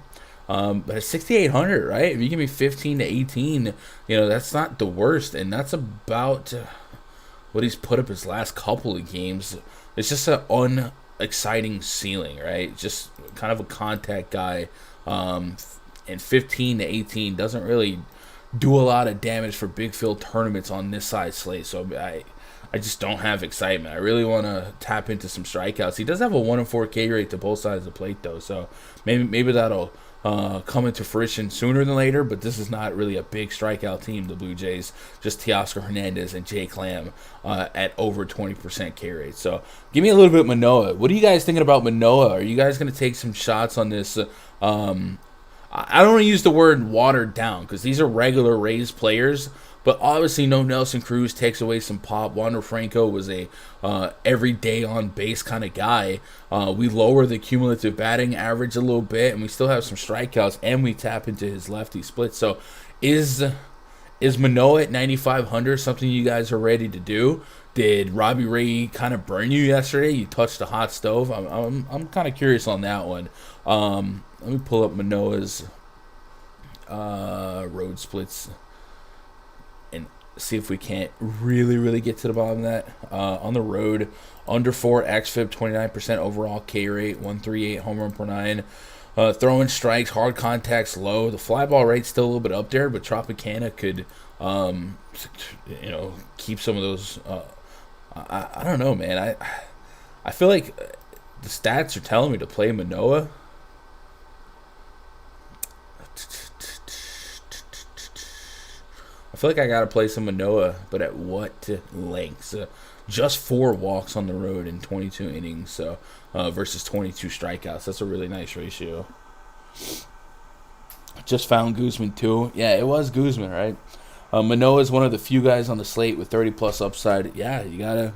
[SPEAKER 1] But at 6,800, right? If you give me 15 to 18, that's not the worst. And that's about what he's put up his last couple of games. It's just an unexciting ceiling, right? Just kind of a contact guy. And 15 to 18 doesn't really do a lot of damage for big field tournaments on this side slate. So I just don't have excitement. I really want to tap into some strikeouts. He does have a 1-4 K rate to both sides of the plate, though. So maybe that'll come into fruition sooner than later. But this is not really a big strikeout team, the Blue Jays. Just Teoscar Hernandez and Jake Lamb at over 20% K rate. So give me a little bit of Manoah. What are you guys thinking about Manoah? Are you guys going to take some shots on this? I don't want to use the word watered down, because these are regular Rays players, but obviously no Nelson Cruz takes away some pop. Wander Franco was a everyday on base kind of guy. We lower the cumulative batting average a little bit, and we still have some strikeouts, and we tap into his lefty split. So is Manoah at 9,500 something you guys are ready to do? Did Robbie Ray kind of burn you yesterday? You touched the hot stove. I'm kind of curious on that one. Let me pull up Manoah's road splits and see if we can't really get to the bottom of that. On the road, under 4 xFIP, 29% overall K rate, 138 home run per 9. Throwing strikes, hard contacts low. The fly ball rate's still a little bit up there, but Tropicana could, keep some of those. I don't know, man. I feel like the stats are telling me to play Manoah. I feel like I gotta play some Manoah, but at what lengths? Just 4 walks on the road in 22 innings, so versus 22 strikeouts. That's a really nice ratio. Just found Guzman too. Yeah, it was Guzman, right? Manoah is one of the few guys on the slate with 30+ upside. Yeah, you gotta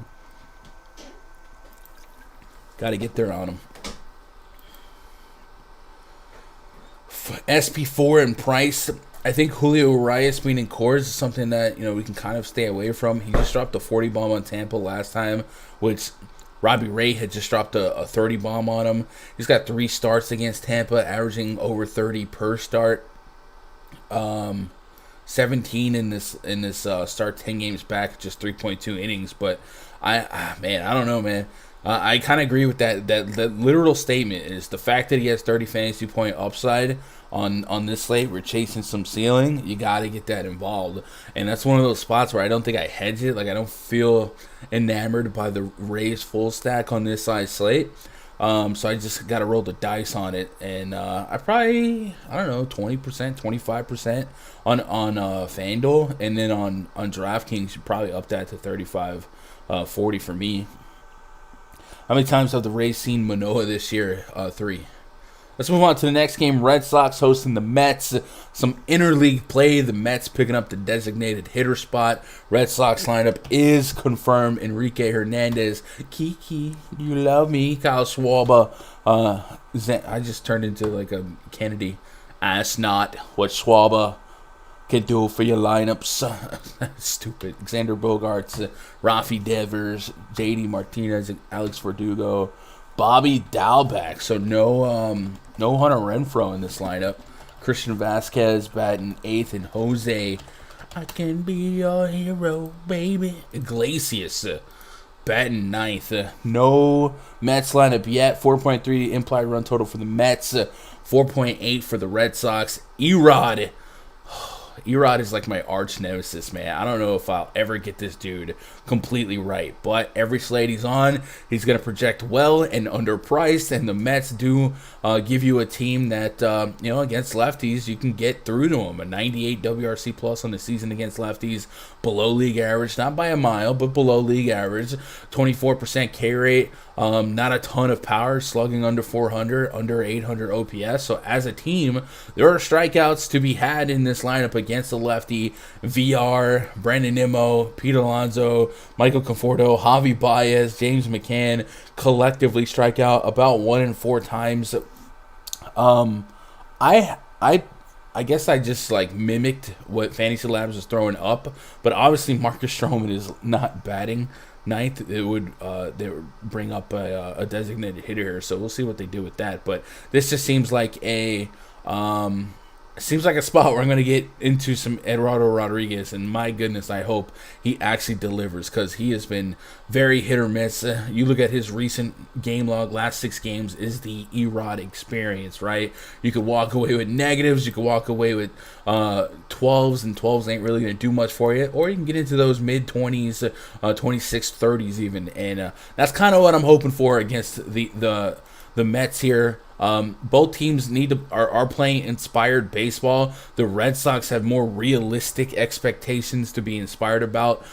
[SPEAKER 1] get there on him. SP4 and price. I think Julio Urias being in Coors is something that we can kind of stay away from. He just dropped a 40 bomb on Tampa last time, which Robbie Ray had just dropped a 30 bomb on him. He's got 3 starts against Tampa, averaging over 30 per start. 17 in this start, 10 games back, just 3.2 innings. But I don't know, man. I kind of agree with that. That literal statement is the fact that he has 30 fantasy point upside on this slate. We're chasing some ceiling. You got to get that involved, and that's one of those spots where I don't think I hedge it. Like, I don't feel enamored by the Rays full stack on this size slate. So I just got to roll the dice on it, and I probably 20%, 25% on Fanduel, and then on DraftKings you probably up that to 35, 40 for me. How many times have the Rays seen Manoah this year? 3. Let's move on to the next game. Red Sox hosting the Mets. Some interleague play. The Mets picking up the designated hitter spot. Red Sox lineup is confirmed. Enrique Hernandez. Kiki, you love me. Kyle Schwarber. I just turned into like a Kennedy. Ask not what Schwarber can do for your lineups. Stupid. Xander Bogaerts, Rafi Devers, JD Martinez, Alex Verdugo, Bobby Dalbec. So no Hunter Renfroe in this lineup. Christian Vasquez batting 8th, and Jose, I can be your hero, baby. Iglesias batting 9th. No Mets lineup yet. 4.3 implied run total for the Mets. 4.8 for the Red Sox. Erod is like my arch nemesis, man. I don't know if I'll ever get this dude completely right, but every slate he's on, he's going to project well and underpriced, and the Mets do give you a team that, against lefties, you can get through to them. A 98 WRC plus on the season against lefties, below league average, not by a mile, but below league average. 24% K rate, not a ton of power, slugging under 400, under 800 OPS. So as a team, there are strikeouts to be had in this lineup against the lefty. VR, Brandon Nimmo, Pete Alonso, Michael Conforto, Javi Baez, James McCann collectively strike out about 1 in 4 times. I guess I just mimicked what Fantasy Labs was throwing up, but obviously Marcus Stroman is not batting 9th. They would bring up a designated hitter, so we'll see what they do with that. But this just seems like a spot where I'm going to get into some Eduardo Rodriguez, and my goodness, I hope he actually delivers, because he has been very hit or miss. You look at his recent game log, last 6 games is the Erod experience, right? You could walk away with negatives, you could walk away with 12s, and 12s ain't really going to do much for you, or you can get into those mid-20s, 26, 30s even, and that's kind of what I'm hoping for against the Mets here. Both teams are playing inspired baseball. The Red Sox have more realistic expectations to be inspired about.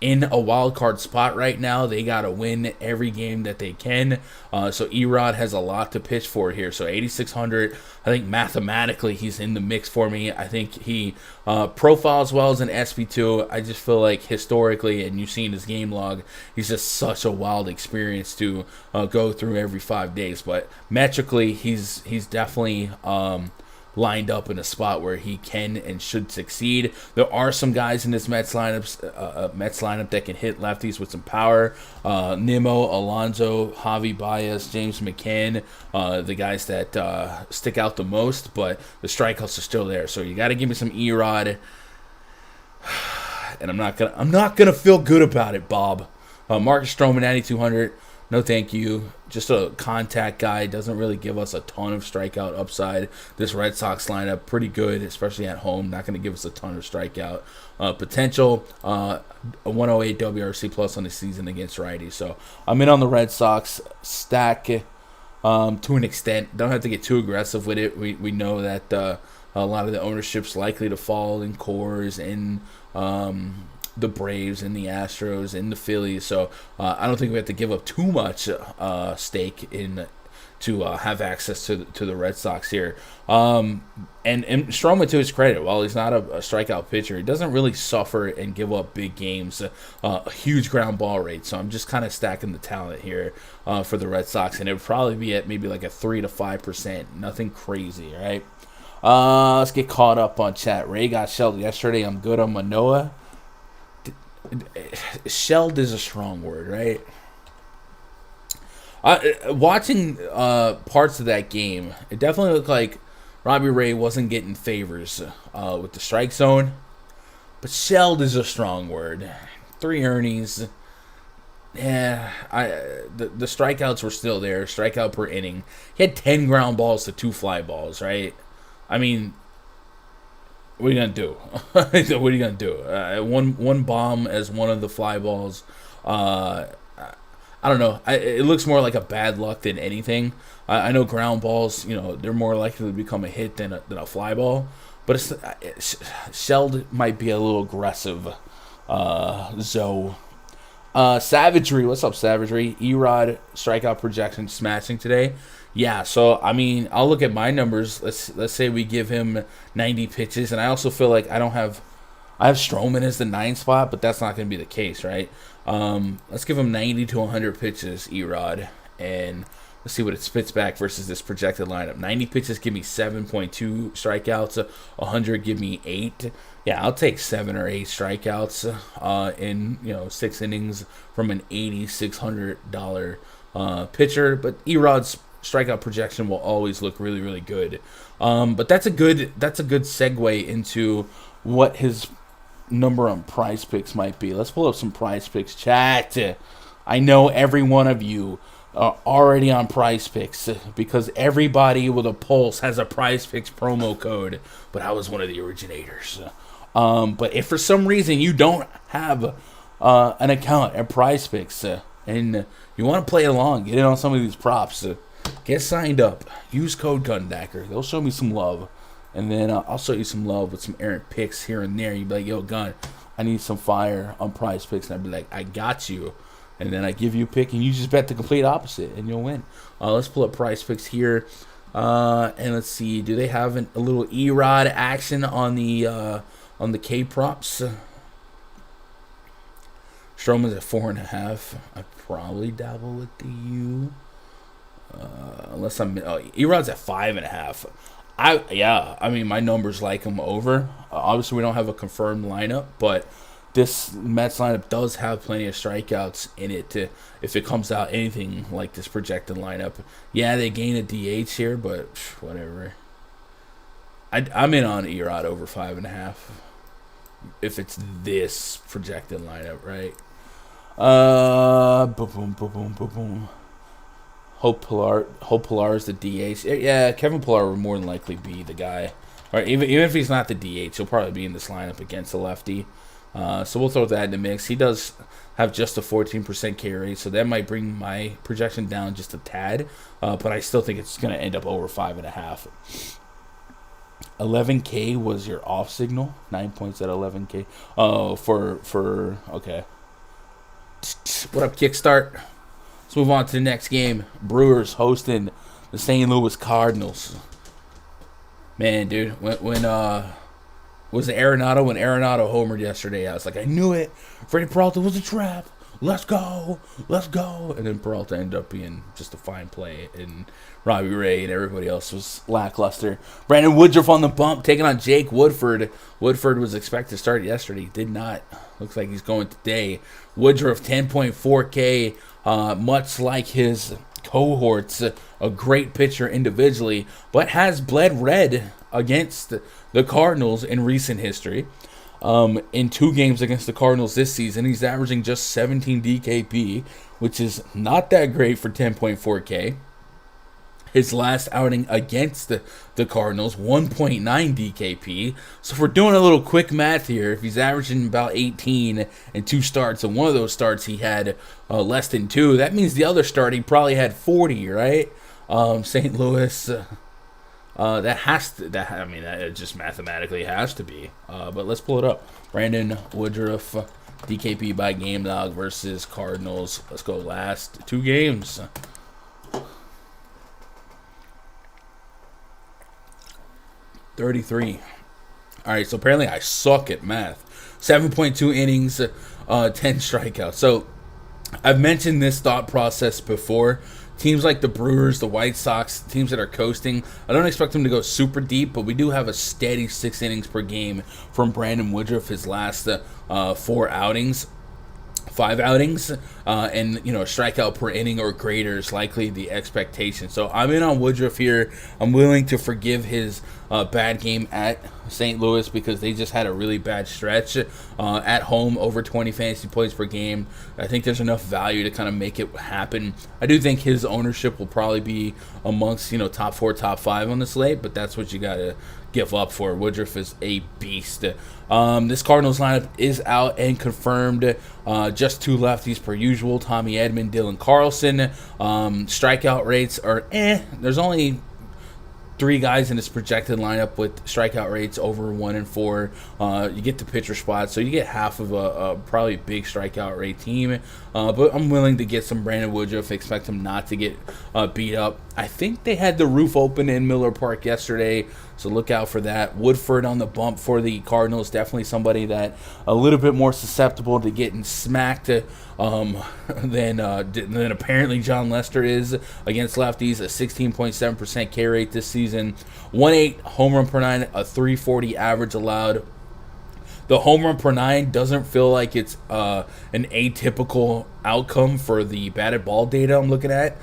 [SPEAKER 1] In a wild card spot right now, they got to win every game that they can. So Erod has a lot to pitch for here. So 8,600, I think mathematically he's in the mix for me. I think he profiles well as an SP2. I just feel like historically, and you've seen his game log, he's just such a wild experience to go through every 5 days. But metrically, he's definitely lined up in a spot where he can and should succeed. There are some guys in this Mets lineup that can hit lefties with some power. Nimmo, Alonso, Javi Baez, James McCann, the guys that stick out the most, but the strikeouts are still there. So you got to give me some Erod, and I'm not gonna feel good about it, Bob. Marcus Stroman 9,200. No, thank you. Just a contact guy. Doesn't really give us a ton of strikeout upside. This Red Sox lineup, pretty good, especially at home. Not going to give us a ton of strikeout potential. A 108 WRC plus on the season against righties. So I'm in on the Red Sox stack to an extent. Don't have to get too aggressive with it. We know that a lot of the ownership's likely to fall in Coors and the Braves and the Astros and the Phillies, so I don't think we have to give up too much stake in to have access to the Red Sox here. And Stroman, to his credit, while he's not a strikeout pitcher, he doesn't really suffer and give up big games, a huge ground ball rate. So I'm just kind of stacking the talent here for the Red Sox, and it would probably be at maybe like a 3 to 5%, nothing crazy, right? Let's get caught up on chat. Ray got shelled yesterday. I'm good on Manoah. Shelled is a strong word, right? Watching parts of that game, it definitely looked like Robbie Ray wasn't getting favors with the strike zone. But shelled is a strong word. 3 earnings. Yeah, the strikeouts were still there. Strikeout per inning. He had 10 ground balls to 2 fly balls, right? I mean, what are you gonna do? What are you gonna do? One bomb as one of the fly balls. I don't know. It looks more like a bad luck than anything. I know ground balls, they're more likely to become a hit than a fly ball. But shelled might be a little aggressive. Zoe. Savagery, what's up, Savagery? Erod strikeout projection smashing today. Yeah, so I mean, I'll look at my numbers. Let's say we give him 90 pitches, and I also feel like I have Stroman as the 9 spot, but that's not going to be the case, right? Let's give him 90 to 100 pitches, Erod, and let's see what it spits back versus this projected lineup. 90 pitches give me 7.2 strikeouts. 100 give me 8. Yeah, I'll take 7 or 8 strikeouts in 6 innings from an $8,600 pitcher. But Erod's strikeout projection will always look really, really good. But that's a good segue into what his number on PrizePicks might be. Let's pull up some PrizePicks chat. I know every one of you are already on PrizePicks because everybody with a pulse has a PrizePicks promo code, but I was one of the originators. But if for some reason you don't have an account at PrizePicks and you want to play along, get in on some of these props, get signed up. Use code Gundacker. They'll show me some love. And then I'll show you some love with some errant picks here and there. You'd be like, yo, Gun, I need some fire on PrizePicks. And I'd be like, I got you. And then I give you a pick, and you just bet the complete opposite, and you'll win. Let's pull up PrizePicks here. And let's see. Do they have a little Erod action on the K props? Stroman's at 4.5. I probably dabble with the U. Unless Erod's at 5.5. I mean, my numbers like him over. Obviously, we don't have a confirmed lineup, but this Mets lineup does have plenty of strikeouts in it if it comes out anything like this projected lineup. Yeah, they gain a DH here, but whatever. I'm in on Erod over 5.5 if it's this projected lineup, right? Boom, boom, boom, boom, boom. Hope Pilar is the DH. Yeah, Kevin Pillar would more than likely be the guy. Or even if he's not the DH, he'll probably be in this lineup against the lefty. So we'll throw that in the mix. He does have just a 14% K rate, so that might bring my projection down just a tad. But I still think it's going to end up over 5.5. 11K was your off signal. 9 points at 11K. Oh, okay. What up, Kickstart? Let's move on to the next game. Brewers hosting the St. Louis Cardinals. Man, dude, when was it Arenado? When Arenado homered yesterday, I was like, I knew it. Freddie Peralta was a trap. Let's go. And then Peralta ended up being just a fine play, and Robbie Ray and everybody else was lackluster. Brandon Woodruff on the bump, taking on Jake Woodford. Woodford was expected to start yesterday. Did not. Looks like he's going today. Woodruff, 10.4K. Much like his cohorts, a great pitcher individually, but has bled red against the Cardinals in recent history. In 2 games against the Cardinals this season, he's averaging just 17 DKP, which is not that great for 10.4K. His last outing against the Cardinals, 1.9 DKP. So if we're doing a little quick math here, if he's averaging about 18 in 2 starts, and one of those starts he had less than 2, that means the other start he probably had 40, right? St. Louis, that just mathematically has to be. But let's pull it up. Brandon Woodruff, DKP by game log versus Cardinals. Let's go last 2 games. $33. All right, so apparently I suck at math. 7.2 innings, 10 strikeouts. So I've mentioned this thought process before. Teams like the Brewers, the White Sox, teams that are coasting, I don't expect them to go super deep, but we do have a steady 6 innings per game from Brandon Woodruff his last 5 outings, and a strikeout per inning or greater is likely the expectation. So I'm in on Woodruff here. I'm willing to forgive his bad game at St. Louis because they just had a really bad stretch at home, over 20 fantasy points per game. I think there's enough value to kind of make it happen. I do think his ownership will probably be amongst top 4, top 5 on the slate, but that's what you got to give up for. Woodruff is a beast. This Cardinals lineup is out and confirmed. Just 2 lefties per usual. Tommy Edman, Dylan Carlson. Strikeout rates are There's only 3 guys in this projected lineup with strikeout rates over 1 and 4. You get the pitcher spot, so you get half of a probably big strikeout rate team. But I'm willing to get some Brandon Woodruff. Expect him not to get beat up. I think they had the roof open in Miller Park yesterday, so look out for that. Woodford on the bump for the Cardinals. Definitely somebody that a little bit more susceptible to getting smacked than apparently John Lester is against lefties. A 16.7% K rate this season. 1.8 home run per 9, a 340 average allowed. The home run per 9 doesn't feel like it's an atypical outcome for the batted ball data I'm looking at.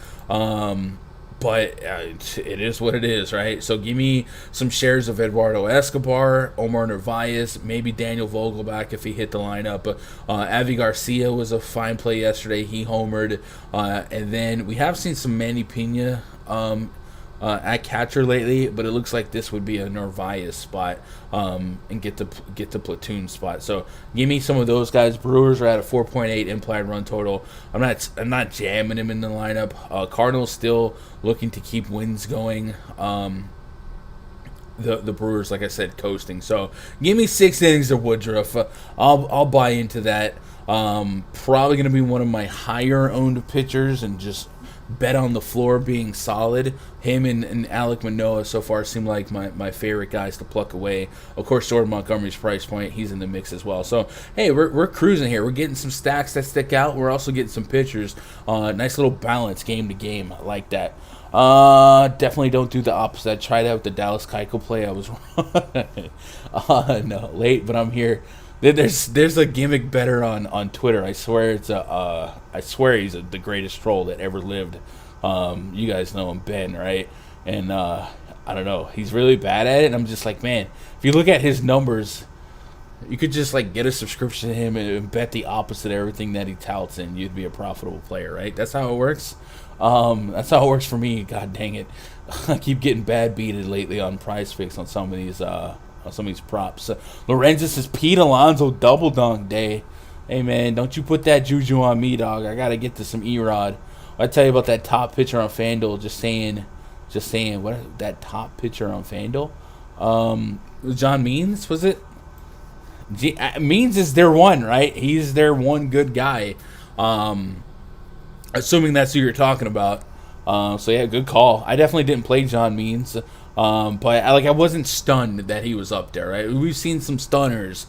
[SPEAKER 1] But it is what it is, right? So give me some shares of Eduardo Escobar, Omar Narvaez, maybe Daniel Vogelbach if he hit the lineup. Avi Garcia was a fine play yesterday. He homered. And then we have seen some Manny Pena at catcher lately, but it looks like this would be a Narvaez spot and get the platoon spot. So give me some of those guys. Brewers are at a 4.8 implied run total. I'm not jamming him in the lineup. Cardinals still looking to keep wins going. The Brewers, like I said, coasting. So give me 6 innings of Woodruff. I'll buy into that. Probably going to be one of my higher owned pitchers and just bet on the floor being solid. Him and Alec Mills so far seem like my favorite guys to pluck away. Of course, Jordan Montgomery's price point, he's in the mix as well. So, hey, we're cruising here. We're getting some stacks that stick out. We're also getting some pitchers. Nice little balance game to game. I like that. Definitely don't do the opposite. I tried out the Dallas Keuchel play. I was wrong. No, late, but I'm here. There's a gimmick better on Twitter. I swear he's the greatest troll that ever lived. You guys know him, Ben, right? And I don't know, he's really bad at it. And I'm just like, man, if you look at his numbers, you could just like get a subscription to him and bet the opposite of everything that he touts, and you'd be a profitable player, right? That's how it works. That's how it works for me. God dang it, I keep getting bad beated lately on PrizePicks on some of these props. Lorenzus is Pete Alonso double dunk day. Hey man, don't you put that juju on me, dog. I gotta get to some Erod. I tell you about that top pitcher on Fanduel. Just saying. What that top pitcher on Fanduel? John Means, was it? Means is their one, right? He's their one good guy. Assuming that's who you're talking about. So yeah, good call. I definitely didn't play John Means. But I wasn't stunned that he was up there, right? We've seen some stunners,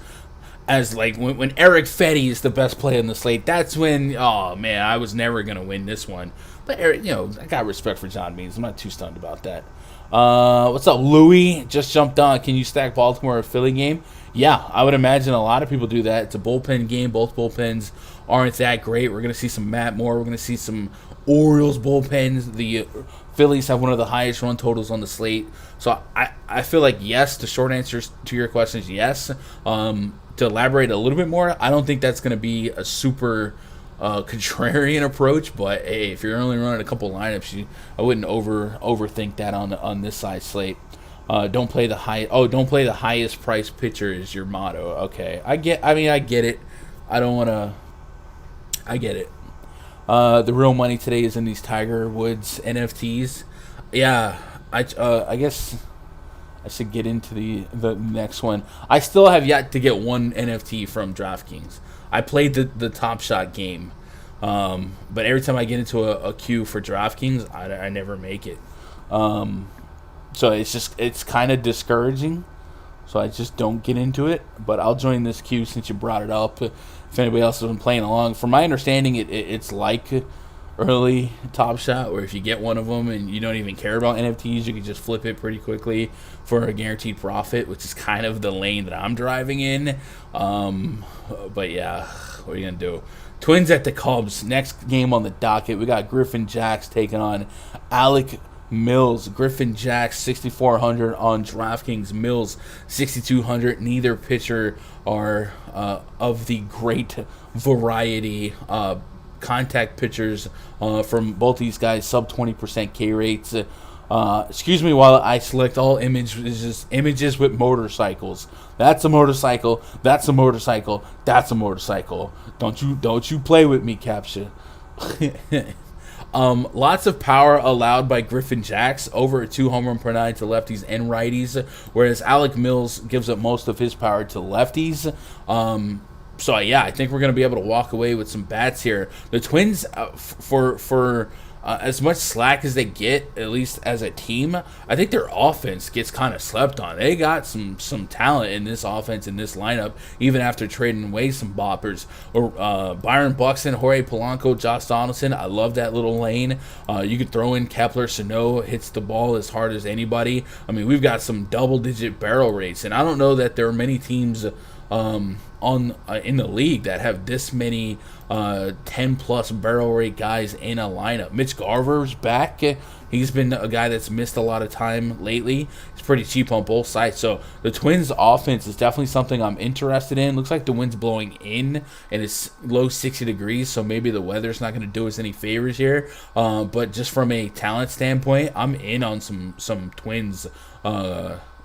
[SPEAKER 1] as like when Eric Fetty is the best player in the slate. That's when, oh man, I was never gonna win this one. But Eric, I got respect for John Means. I'm not too stunned about that. What's up, Louie? Just jumped on. Can you stack Baltimore or Philly game? Yeah, I would imagine a lot of people do that. It's a bullpen game. Both bullpens aren't that great. We're gonna see some Matt Moore. We're gonna see some Orioles bullpens. The Phillies have one of the highest run totals on the slate. So I feel like yes, the short answer to your question is yes. to elaborate a little bit more, I don't think that's going to be a super contrarian approach. But hey, if you're only running a couple lineups, I wouldn't overthink that on this side slate. Don't play the highest price pitcher is your motto. Okay, I get it. I get it. The real money today is in these Tiger Woods NFTs. Yeah, I guess I should get into the next one. I still have yet to get one NFT from DraftKings. I played the Top Shot game, but every time I get into a queue for DraftKings, I never make it. So it's kind of discouraging. So I just don't get into it. But I'll join this queue since you brought it up. If anybody else has been playing along, from my understanding, it's like early Top Shot, where if you get one of them and you don't even care about NFTs, you can just flip it pretty quickly for a guaranteed profit, which is kind of the lane that I'm driving in. But yeah, what are you gonna do? Twins at the Cubs. Next game on the docket, we got Griffin Jacks taking on Alec Mills. Griffin Jacks 6,400 on DraftKings. Mills 6,200. Neither pitcher are of the great variety. Contact pitchers from both these guys, sub 20% K rates. Excuse me while I select all images with motorcycles. That's a motorcycle. That's a motorcycle. That's a motorcycle. Don't you play with me, Capture. Lots of power allowed by Griffin Jacks, over a 2 home run per nine to lefties and righties, whereas Alec Mills gives up most of his power to lefties. So yeah, I think we're going to be able to walk away with some bats here. The Twins, for as much slack as they get, at least as a team, I think their offense gets kind of slept on. They got some talent in this offense, in this lineup, even after trading away some boppers. Byron Buxton, Jorge Polanco, Josh Donaldson. I love that little lane. You could throw in Kepler. Sano hits the ball as hard as anybody. I mean, we've got some double-digit barrel rates, and I don't know that there are many teams in the league that have this many 10-plus barrel rate guys in a lineup. Mitch Garver's back. He's been a guy that's missed a lot of time lately. He's pretty cheap on both sides. So the Twins' offense is definitely something I'm interested in. Looks like the wind's blowing in, and it's low 60 degrees, so maybe the weather's not going to do us any favors here. But just from a talent standpoint, I'm in on some Twins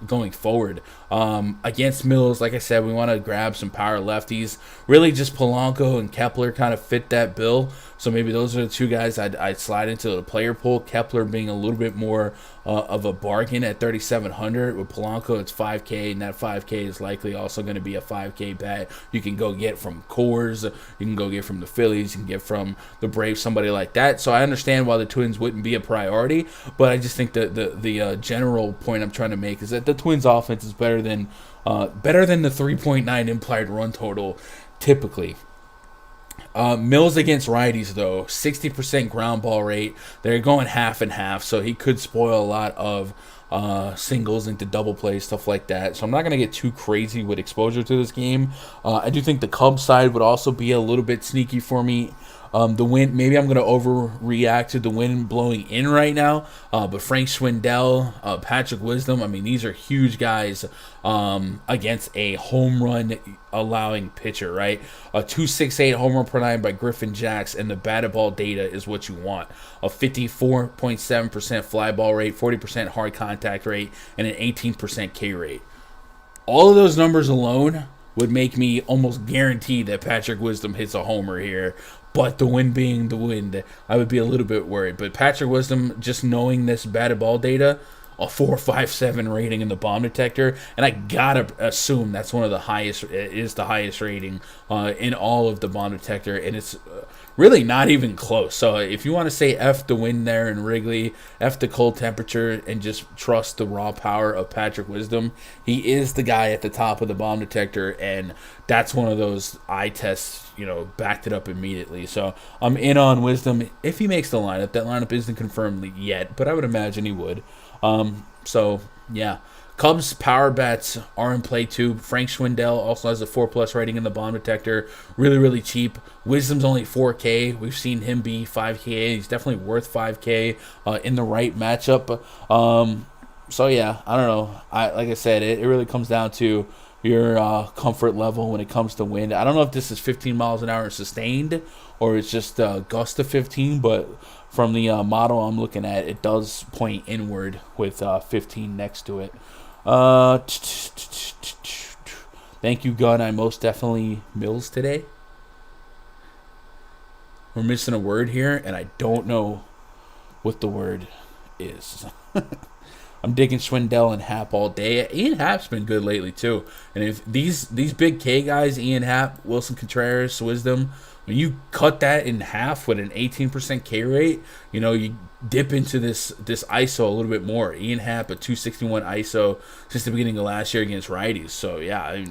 [SPEAKER 1] going forward. Against Mills, like I said, we want to grab some power lefties. Really just Polanco and Kepler kind of fit that bill. So maybe those are the two guys I'd slide into the player pool. Kepler being a little bit more of a bargain at 3,700. With Polanco, it's 5K, and that 5K is likely also going to be a 5K bet. You can go get from Coors. You can go get from the Phillies. You can get from the Braves, somebody like that. So I understand why the Twins wouldn't be a priority, but I just think that the general point I'm trying to make is that the Twins' offense is better than the 3.9 implied run total typically. Mills against righties, though, 60% ground ball rate. They're going half and half, so he could spoil a lot of singles into double plays, stuff like that. So I'm not going to get too crazy with exposure to this game. I do think the Cubs side would also be a little bit sneaky for me. The wind, maybe I'm going to overreact to the wind blowing in right now, but Frank Schwindel, Patrick Wisdom, I mean, these are huge guys against a home run allowing pitcher, right? A 2.68 home run per nine by Griffin Jacks, and the batted ball data is what you want. A 54.7% fly ball rate, 40% hard contact rate, and an 18% K rate. All of those numbers alone would make me almost guarantee that Patrick Wisdom hits a homer here. But the wind being the wind, I would be a little bit worried. But Patrick Wisdom, just knowing this batted ball data, a 4.57 rating in the bomb detector, and I gotta assume that's one of the highest. It is the highest rating in all of the bomb detector, and it's really not even close. So if you want to say F the wind there in Wrigley, F the cold temperature, and just trust the raw power of Patrick Wisdom, he is the guy at the top of the bomb detector, and that's one of those eye tests, backed it up immediately. So I'm in on Wisdom if he makes the lineup. That lineup isn't confirmed yet, but I would imagine he would. So yeah, Cubs power bats are in play too. Frank Schwindel also has a 4+ rating in the bomb detector. Really, really cheap. Wisdom's only 4K. We've seen him be 5K. He's definitely worth 5K in the right matchup. So yeah, I don't know. Like I said, it really comes down to comfort level when it comes to wind. I don't know if this is 15 miles an hour sustained or it's just gust of 15, but from the model I'm looking at, it does point inward with 15 next to it. Thank you, Gunn. I most definitely Mills today. We're missing a word here, and I don't know what the word is. I'm digging Schwindel and Happ all day. Ian Happ's been good lately, too. And if these big K guys, Ian Happ, Wilson Contreras, Wisdom, when you cut that in half with an 18% K rate, you dip into this ISO a little bit more. Ian Happ, a 261 ISO since the beginning of last year against righties. So yeah,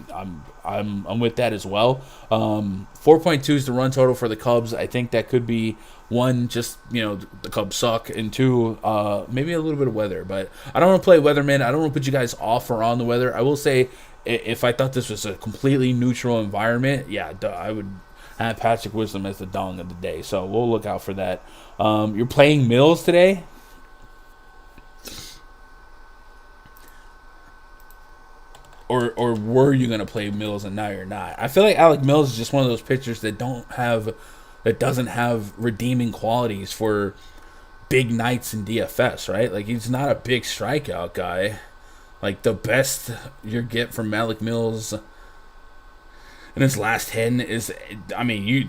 [SPEAKER 1] I'm with that as well. 4.2 is the run total for the Cubs. I think that could be one, just the Cubs suck, and two, maybe a little bit of weather. But I don't want to play weatherman. I don't want to put you guys off or on the weather. I will say, if I thought this was a completely neutral environment, yeah, I would have Patrick Wisdom as the dong of the day. So we'll look out for that. You're playing Mills today? Or were you going to play Mills and now you're not? I feel like Alec Mills is just one of those pitchers that doesn't have redeeming qualities for big nights in DFS, right? Like, he's not a big strikeout guy. Like, the best you get from Alec Mills in his last 10 is,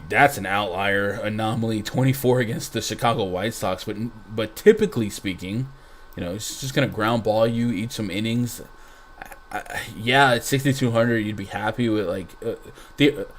[SPEAKER 1] that's an outlier anomaly. 24 against the Chicago White Sox, but typically speaking, he's just gonna ground ball you, eat some innings. At 6,200, you'd be happy with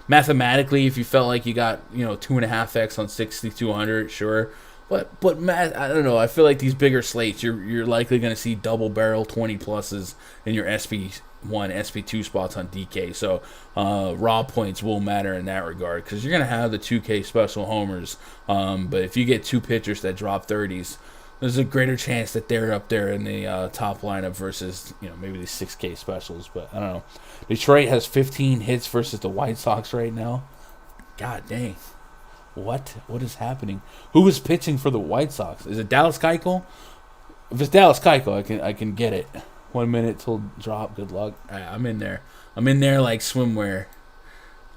[SPEAKER 1] mathematically, if you felt like you got 2.5x on 6,200, sure. But Matt, I don't know. I feel like these bigger slates, you're likely gonna see double barrel 20 pluses in your SP1, SP2 spots on DK. So raw points will matter in that regard because you're gonna have the 2K special homers. But if you get two pitchers that drop 30s, there's a greater chance that they're up there in the top lineup versus maybe the 6K specials. But I don't know. Detroit has 15 hits versus the White Sox right now. God dang. What is happening? Who is pitching for the White Sox? Is it Dallas Keuchel? If it's Dallas Keuchel, I can get it. 1 minute till drop. Good luck. All right, I'm in there. I'm in there like swimwear.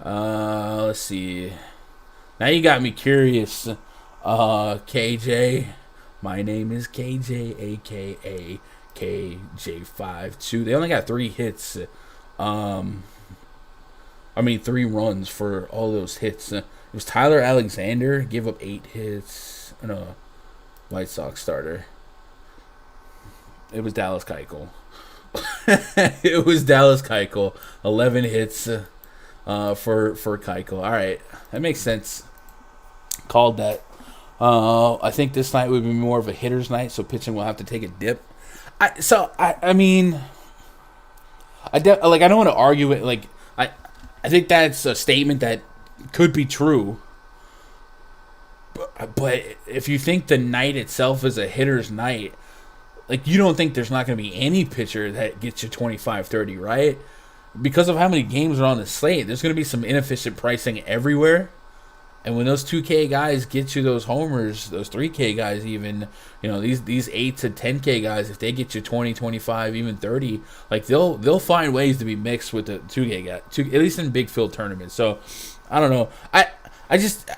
[SPEAKER 1] Let's see. Now you got me curious. KJ. My name is KJ, a.k.a. KJ52. They only got 3 hits. 3 runs for all those hits. It was Tyler Alexander. Gave up 8 hits. No, White Sox starter. It was Dallas Keuchel. It was Dallas Keuchel. 11 hits for Keuchel. All right. That makes sense. Called that. I think this night would be more of a hitter's night, so pitching will have to take a dip. I don't want to argue it. I think that's a statement that could be true. But if you think the night itself is a hitter's night, you don't think there's not going to be any pitcher that gets you 25-30, right? Because of how many games are on the slate, there's going to be some inefficient pricing everywhere. And when those 2K guys get you those homers, those 3K guys even, these 8 to 10K guys, if they get you 20, 25, even 30, they'll find ways to be mixed with the 2K guy, at least in big field tournaments. So, I don't know.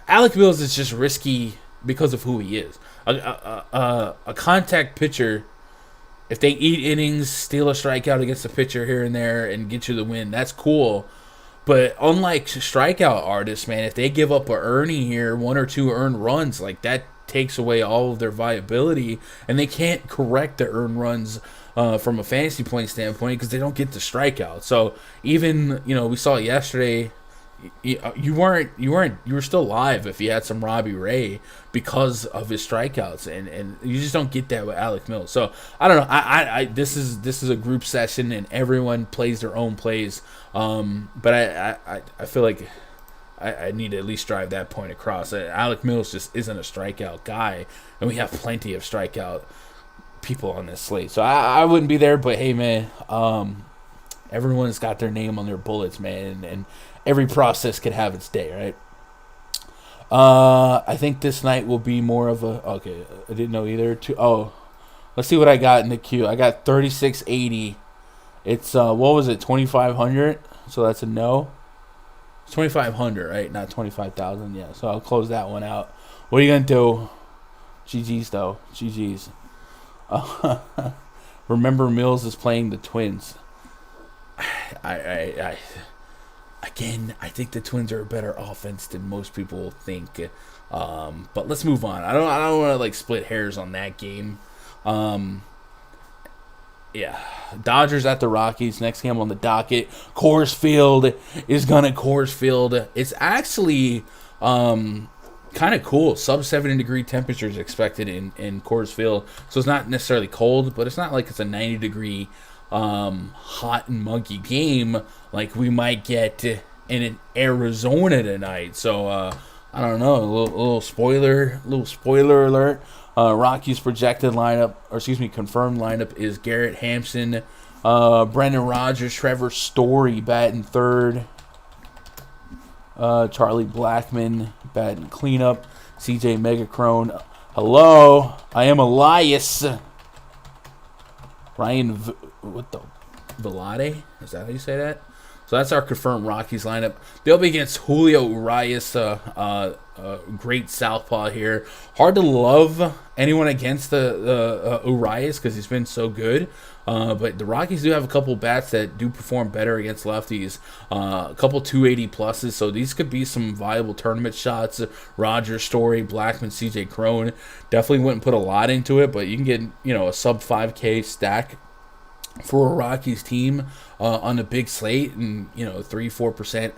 [SPEAKER 1] Alec Mills is just risky because of who he is. A contact pitcher, if they eat innings, steal a strikeout against a pitcher here and there, and get you the win, that's cool. But unlike strikeout artists, man, if they give up a earning here, 1 or 2 earned runs, that takes away all of their viability, and they can't correct the earned runs from a fantasy point standpoint because they don't get the strikeout. So even we saw yesterday, you were still live if you had some Robbie Ray because of his strikeouts, and you just don't get that with Alec Mills. So I don't know. This is a group session and everyone plays their own plays. But I feel like I need to at least drive that point across. Alec Mills just isn't a strikeout guy, and we have plenty of strikeout people on this slate. So I wouldn't be there. But hey, man, everyone's got their name on their bullets, man, and every process could have its day, right? I think this night will be more of a... Okay, I didn't know either. Let's see what I got in the queue. I got 3680 It's what was it, 2,500? So that's a no. It's 2,500, right? Not 25,000. Yeah. So I'll close that one out. What are you gonna do? GG's though. GG's. Remember, Mills is playing the Twins. I again, I think the Twins are a better offense than most people think. But let's move on. I don't want to like split hairs on that game. Yeah, Dodgers at the Rockies. Next game on the docket. Coors Field is gonna Coors Field. It's actually kind of cool. Sub 70-degree temperatures expected in Coors Field. So it's not necessarily cold, but it's not like it's a 90-degree hot and muggy game like we might get in Arizona tonight. So I don't know. A little spoiler alert. Rockies projected lineup, confirmed lineup is Garrett Hampson, Brendan Rodgers, Trevor Story batting third, Charlie Blackmon batting cleanup, CJ Megakrone. Hello, I am Elias. Ryan, Velade? Is that how you say that? So that's our confirmed Rockies lineup. They'll be against Julio Urias, great southpaw here. Hard to love anyone against the Urias because he's been so good. But the Rockies do have a couple bats that do perform better against lefties. A couple 280 pluses, so these could be some viable tournament shots. Rogers, Story, Blackmon, CJ Crone. Definitely wouldn't put a lot into it, but you can get a sub 5K stack for a Rockies team on a big slate, and 3-4%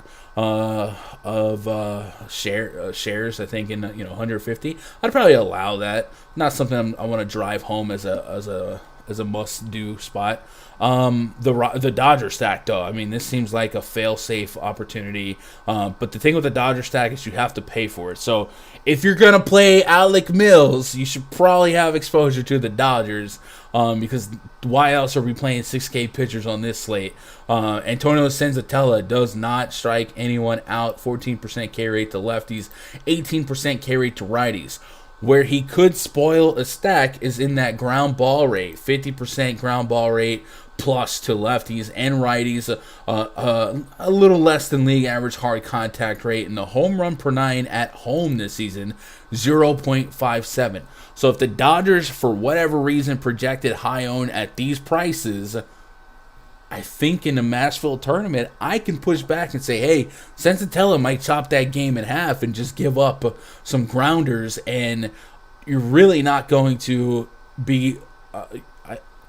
[SPEAKER 1] of shares. I think in 150. I'd probably allow that. Not something I want to drive home as a must-do spot. The Dodger stack, though, I mean, this seems like a fail-safe opportunity. But the thing with the Dodger stack is you have to pay for it. So if you're going to play Alec Mills, you should probably have exposure to the Dodgers because why else are we playing 6K pitchers on this slate? Antonio Senzatella does not strike anyone out. 14% K rate to lefties, 18% K rate to righties. Where he could spoil a stack is in that ground ball rate, 50% ground ball rate plus to lefties and righties, a little less than league average hard contact rate, and the home run per 9 at home this season, 0.57. So if the Dodgers, for whatever reason, projected high own at these prices, I think in the Mashville tournament, I can push back and say, hey, Senzatella might chop that game in half and just give up some grounders, and you're really not going to be, I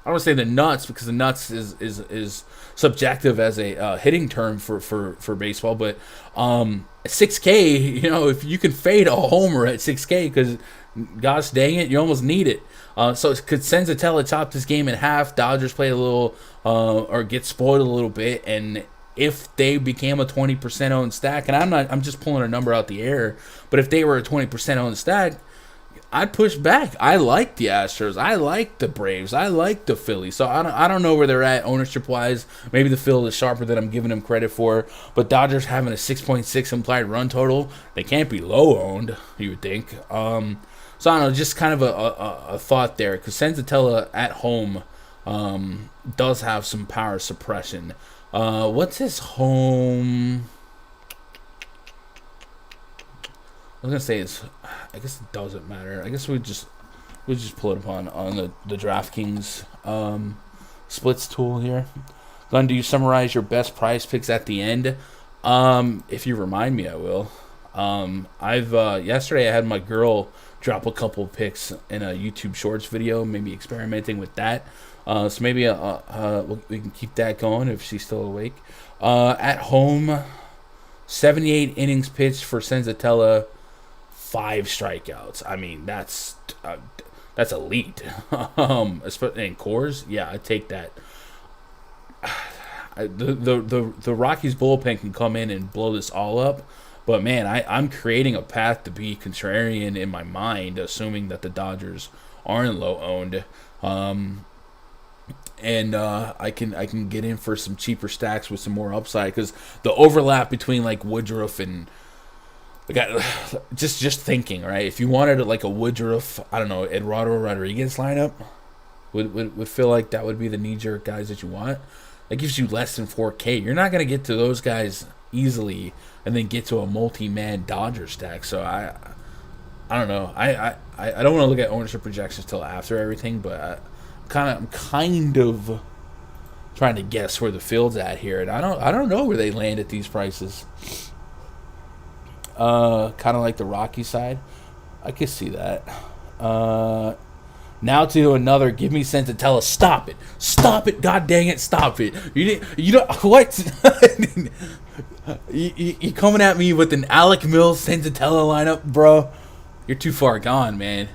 [SPEAKER 1] don't want to say the nuts, because the nuts is subjective as a hitting term for baseball, but 6K, if you can fade a homer at 6K, because gosh dang it, you almost need it. So could Senzatella chop this game in half? Dodgers play a little, or get spoiled a little bit, and if they became a 20% owned stack, and I'm just pulling a number out the air, but if they were a 20% owned stack, I'd push back. I like the Astros. I like the Braves. I like the Phillies. So I don't know where they're at ownership wise. Maybe the field is sharper than I'm giving them credit for. But Dodgers having a 6.6 implied run total, they can't be low owned, you would think. So I don't know, just kind of a thought there, because Senzatella at home does have some power suppression. What's his home? I was gonna say I guess it doesn't matter. I guess we just pull it up on the DraftKings splits tool here. Glenn, do you summarize your best prize picks at the end? If you remind me, I will. Yesterday I had my girl drop a couple picks in a YouTube Shorts video, maybe experimenting with that. So maybe we can keep that going if she's still awake. At home, 78 innings pitched for Senzatella, 5 strikeouts. I mean, that's elite. Especially in Coors, yeah, I take that. The Rockies bullpen can come in and blow this all up. But, man, I'm creating a path to be contrarian in my mind, assuming that the Dodgers aren't low-owned. And I can get in for some cheaper stacks with some more upside, because the overlap between, like, Woodruff and the guy, just thinking, right? If you wanted, like, a Woodruff, I don't know, Eduardo Rodriguez lineup, would feel like that would be the knee-jerk guys that you want. that gives you less than 4K. You're not going to get to those guys easily and then get to a multi-man Dodger stack. So I don't know. I don't want to look at ownership projections till after everything, but I'm kind of trying to guess where the field's at here, and I don't know where they land at these prices. Kind of like the Rocky side. I could see that. Now to another. Give me Senzatella. Stop it! God dang it! Stop it! You know what? you coming at me with an Alec Mills Senzatella lineup, bro? You're too far gone, man.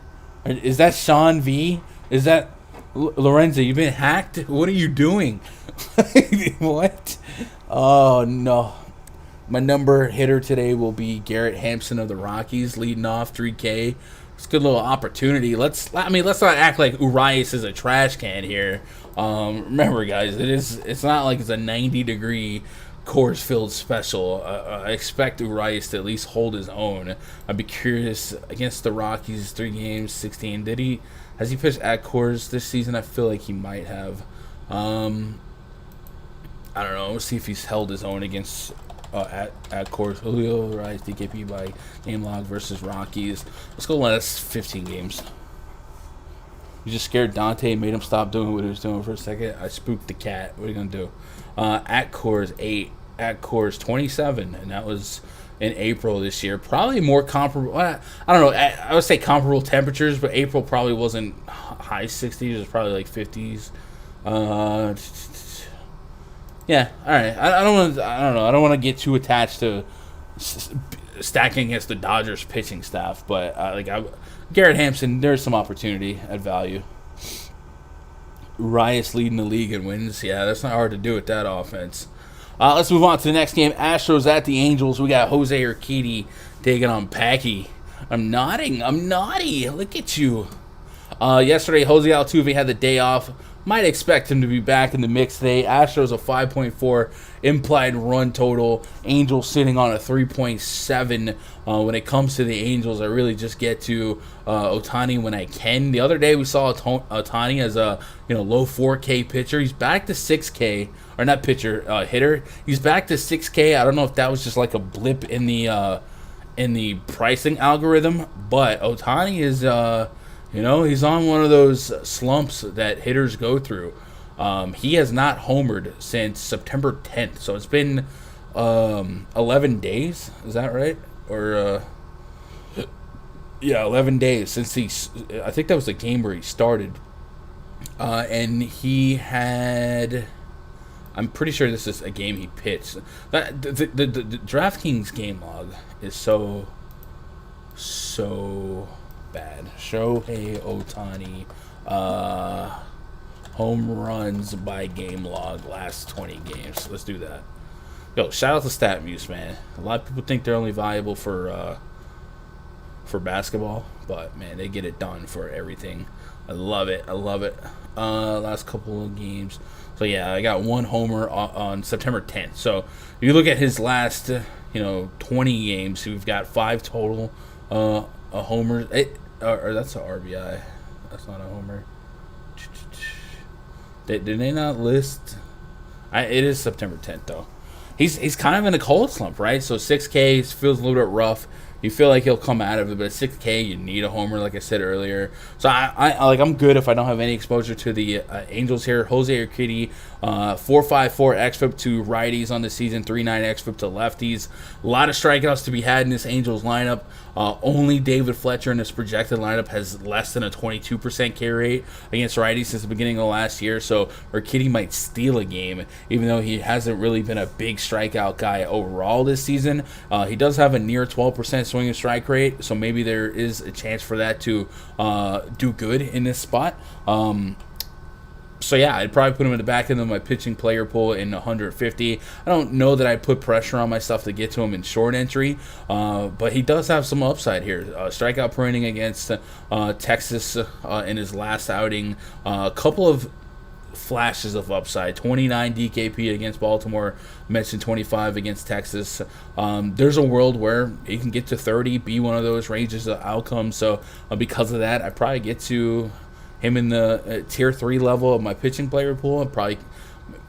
[SPEAKER 1] Is that Sean V? Is that Lorenzo? You've been hacked. What are you doing? What? Oh no. My number hitter today will be Garrett Hampson of the Rockies, leading off 3K. It's a good little opportunity. Let's not act like Urias is a trash can here. Remember, guys, it's not like it's a 90-degree Coors Field special. I expect Urias to at least hold his own. I'd be curious against the Rockies, 3 games, 16. Has he pitched at Coors this season? I feel like he might have. I don't know. We'll see if he's held his own against. At Coors, Julio Urias DKP by game log versus Rockies. Let's go last 15 games. You just scared Dante, made him stop doing what he was doing for a second. I spooked the cat. What are you gonna do? At Coors 8, at Coors 27, and that was in April this year. Probably more comparable. I don't know. I would say comparable temperatures, but April probably wasn't high 60s. It was probably like 50s. Yeah, all right. I don't know. I don't want to get too attached to stacking against the Dodgers pitching staff, but Garrett Hampson, there's some opportunity at value. Urias leading the league in wins. Yeah, that's not hard to do with that offense. Let's move on to the next game. Astros at the Angels. We got Jose Urquidy taking on Packy. I'm nodding. I'm naughty. Look at you. Yesterday, Jose Altuve had the day off. Might expect him to be back in the mix today. Astros a 5.4 implied run total. Angels sitting on a 3.7. When it comes to the Angels, I really just get to Ohtani when I can. The other day we saw Ohtani as a low 4K pitcher. He's back to 6K, or not pitcher, hitter. He's back to 6K. I don't know if that was just like a blip in the pricing algorithm, but Ohtani is he's on one of those slumps that hitters go through. He has not homered since September 10th, so it's been 11 days. Is that right? Or 11 days since I think that was the game where he started. And he had. I'm pretty sure this is a game he pitched. The DraftKings game log is so bad. Shohei Ohtani home runs by game log last 20 games. Let's do that. Yo, shout out to StatMuse, man. A lot of people think they're only valuable for basketball, but man, they get it done for everything. I love it. Last couple of games. So yeah, I got one homer on September 10th. So if you look at his last 20 games, we've got 5 total. A homer, or that's an RBI. That's not a homer. Did they not list? It is September 10th though. He's kind of in a cold slump, right? So 6K feels a little bit rough. You feel like he'll come out of it, but at 6K, you need a homer, like I said earlier. So I'm good if I don't have any exposure to the Angels here. Jose Urquidy, 4.54 xFIP to righties on the season, 3.9 xFIP to lefties. A lot of strikeouts to be had in this Angels lineup. Only David Fletcher in this projected lineup has less than a 22% K rate against righties since the beginning of last year. So Urquidy might steal a game, even though he hasn't really been a big strikeout guy overall this season. He does have a near 12% swing and strike rate, so maybe there is a chance for that to do good in this spot. So yeah, I'd probably put him in the back end of my pitching player pool in 150. I don't know that I put pressure on myself to get to him in short entry, but he does have some upside here. Strikeout per inning against Texas in his last outing. A couple of flashes of upside. 29 DKP against Baltimore. Mentioned 25 against Texas. There's a world where he can get to 30, be one of those ranges of outcomes. So because of that, I probably get to him in the tier 3 level of my pitching player pool. I probably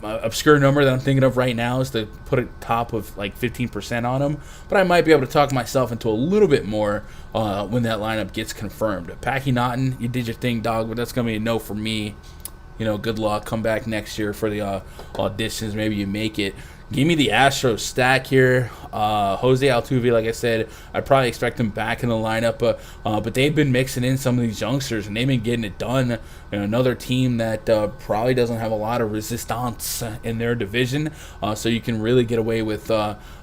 [SPEAKER 1] obscure number that I'm thinking of right now is to put a top of like 15% on him, but I might be able to talk myself into a little bit more when that lineup gets confirmed. Packy Naughton, you did your thing, dog, but that's going to be a no for me. Good luck. Come back next year for the auditions. Maybe you make it. Give me the Astros stack here. Jose Altuve, like I said, I probably expect him back in the lineup, but they've been mixing in some of these youngsters, and they've been getting it done. Another team that probably doesn't have a lot of resistance in their division, so you can really get away with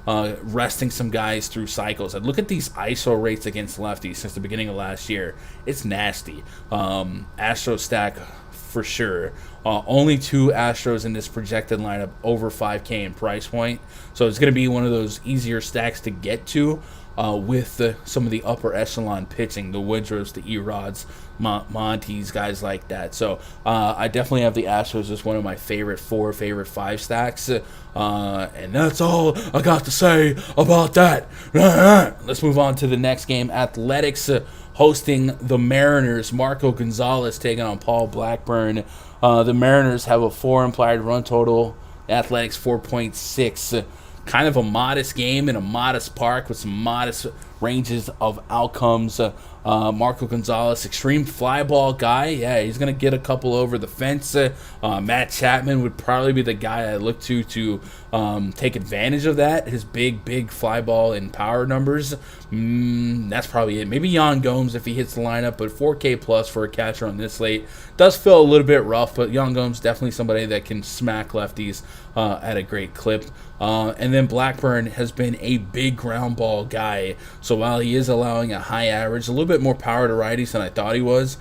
[SPEAKER 1] resting some guys through cycles. And look at these ISO rates against lefties since the beginning of last year. It's nasty. Astros stack for sure. Only 2 Astros in this projected lineup over 5K in price point. So it's going to be one of those easier stacks to get to with some of the upper echelon pitching, the Woodruffs, the Erods, Montes, guys like that. So I definitely have the Astros as one of my favorite 5 stacks. And that's all I got to say about that. Let's move on to the next game. Athletics hosting the Mariners. Marco Gonzalez taking on Paul Blackburn. The Mariners have a 4 implied run total. Athletics 4.6. Kind of a modest game in a modest park with some modest ranges of outcomes. Marco Gonzalez, extreme fly ball guy. Yeah, he's going to get a couple over the fence. Matt Chapman would probably be the guy I look to take advantage of that. His big fly ball and power numbers. That's probably it. Maybe Yan Gomes if he hits the lineup, but 4K plus for a catcher on this slate. Does feel a little bit rough, but Yan Gomes definitely somebody that can smack lefties at a great clip. And then Blackburn has been a big ground ball guy. So while he is allowing a high average, a little bit more power to righties than I thought he was,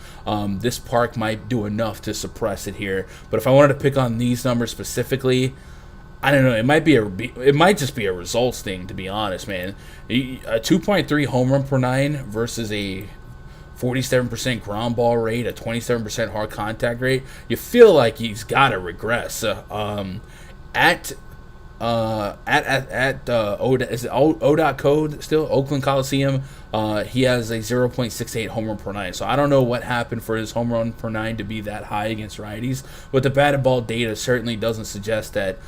[SPEAKER 1] this park might do enough to suppress it here. But if I wanted to pick on these numbers specifically, I don't know. It might just be a results thing, to be honest, man. A 2.3 home run per 9 versus a 47% ground ball rate, a 27% hard contact rate. You feel like he's got to regress. At ODOT code still, Oakland Coliseum, he has a 0.68 home run per 9. So I don't know what happened for his home run per 9 to be that high against righties, but the batted ball data certainly doesn't suggest that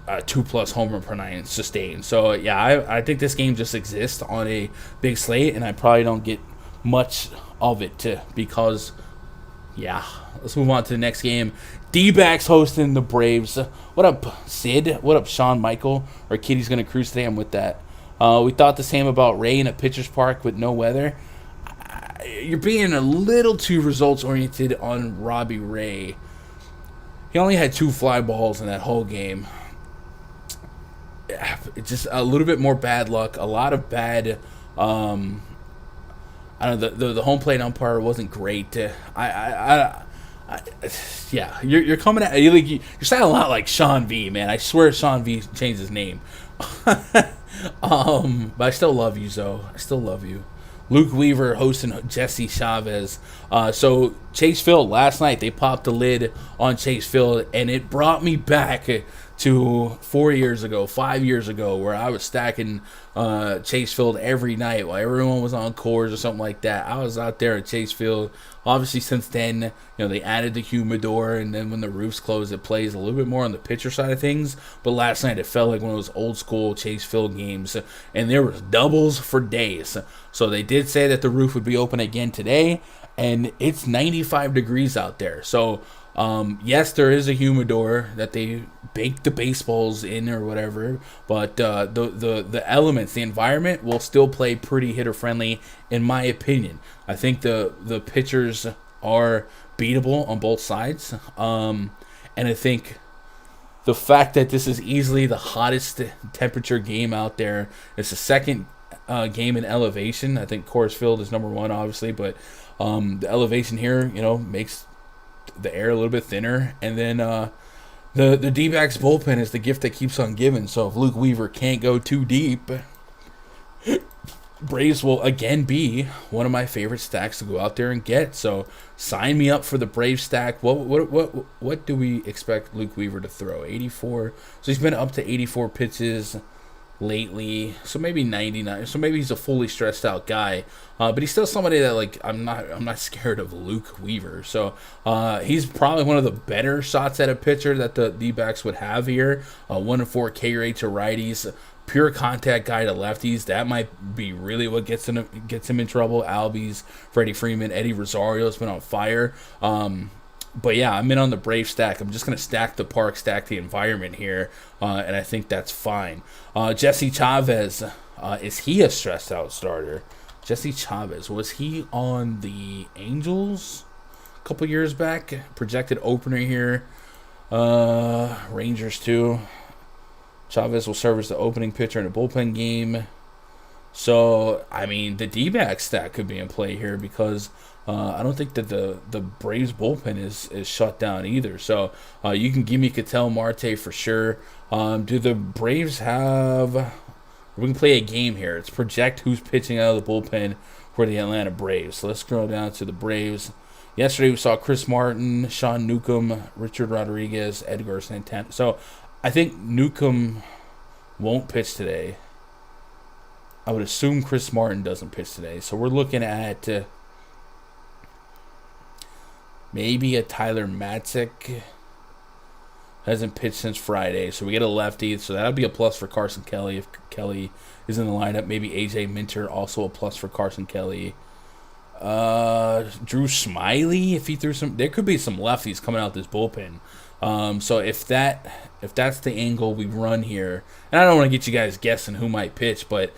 [SPEAKER 1] 2+ home run per 9 sustained. So yeah, I think this game just exists on a big slate, and I probably don't get much of it because, yeah. Let's move on to the next game. D-backs hosting the Braves. What up, Sid? What up, Sean Michael? Or Kitty's going to cruise today? I'm with that. We thought the same about Ray in a pitcher's park with no weather. You're being a little too results-oriented on Robbie Ray. He only had 2 fly balls in that whole game. It's just a little bit more bad luck. A lot of bad... I don't know, the home plate umpire wasn't great. Yeah, you're coming at you're sounding a lot like Sean V, man. I swear Sean V changed his name. But I still love you, Zoe. I still love you. Luke Weaver hosting Jesse Chavez. So Chase Field last night, they popped the lid on Chase Field, and it brought me back to 4 years ago, 5 years ago, where I was stacking Chase Field every night while everyone was on Coors or something like that. I was out there at Chase Field. Obviously, since then, they added the humidor, and then when the roofs close, it plays a little bit more on the pitcher side of things. But last night, it felt like one of those old school Chase Field games, and there was doubles for days. So they did say that the roof would be open again today, and it's 95 degrees out there. So yes, there is a humidor that they bake the baseballs in or whatever, but the elements, the environment will still play pretty hitter friendly, in my opinion. I think the pitchers are beatable on both sides, and I think the fact that this is easily the hottest temperature game out there, it's the second game in elevation. I think Coors Field is number 1, obviously, but the elevation here, makes the air a little bit thinner, and then the D-backs bullpen is the gift that keeps on giving. So if Luke Weaver can't go too deep, Braves will again be one of my favorite stacks to go out there and get. So sign me up for the Brave stack. What do we expect Luke Weaver to throw? 84. So he's been up to 84 pitches. lately, so maybe 99. So maybe he's a fully stressed out guy, but he's still somebody that like I'm not scared of Luke Weaver. So he's probably one of the better shots at a pitcher that the D-backs would have here. 1-4 K rate to righties, pure contact guy to lefties. That might be really what gets him in trouble. Albies, Freddie Freeman, Eddie Rosario has been on fire. But yeah, I'm in on the Brave stack. I'm just going to stack the park, stack the environment here, and I think that's fine. Jesse Chavez, is he a stressed out starter? Jesse Chavez, was he on the Angels a couple years back? Projected opener here. Rangers too. Chavez will serve as the opening pitcher in a bullpen game. So, I mean, the D-back stack could be in play here because I don't think that the Braves bullpen is shut down either. So you can give me Ketel Marte for sure. Do the Braves have... We can play a game here. It's project who's pitching out of the bullpen for the Atlanta Braves. So let's scroll down to the Braves. Yesterday we saw Chris Martin, Sean Newcomb, Richard Rodriguez, Edgar Santana. So I think Newcomb won't pitch today. I would assume Chris Martin doesn't pitch today. So we're looking at... maybe a Tyler Matzik. Hasn't pitched since Friday, so we get a lefty. So that'll be a plus for Carson Kelly if Kelly is in the lineup. Maybe AJ Minter, also a plus for Carson Kelly. Drew Smiley, if he threw some, there could be some lefties coming out this bullpen. So if that's the angle we run here, and I don't want to get you guys guessing who might pitch, but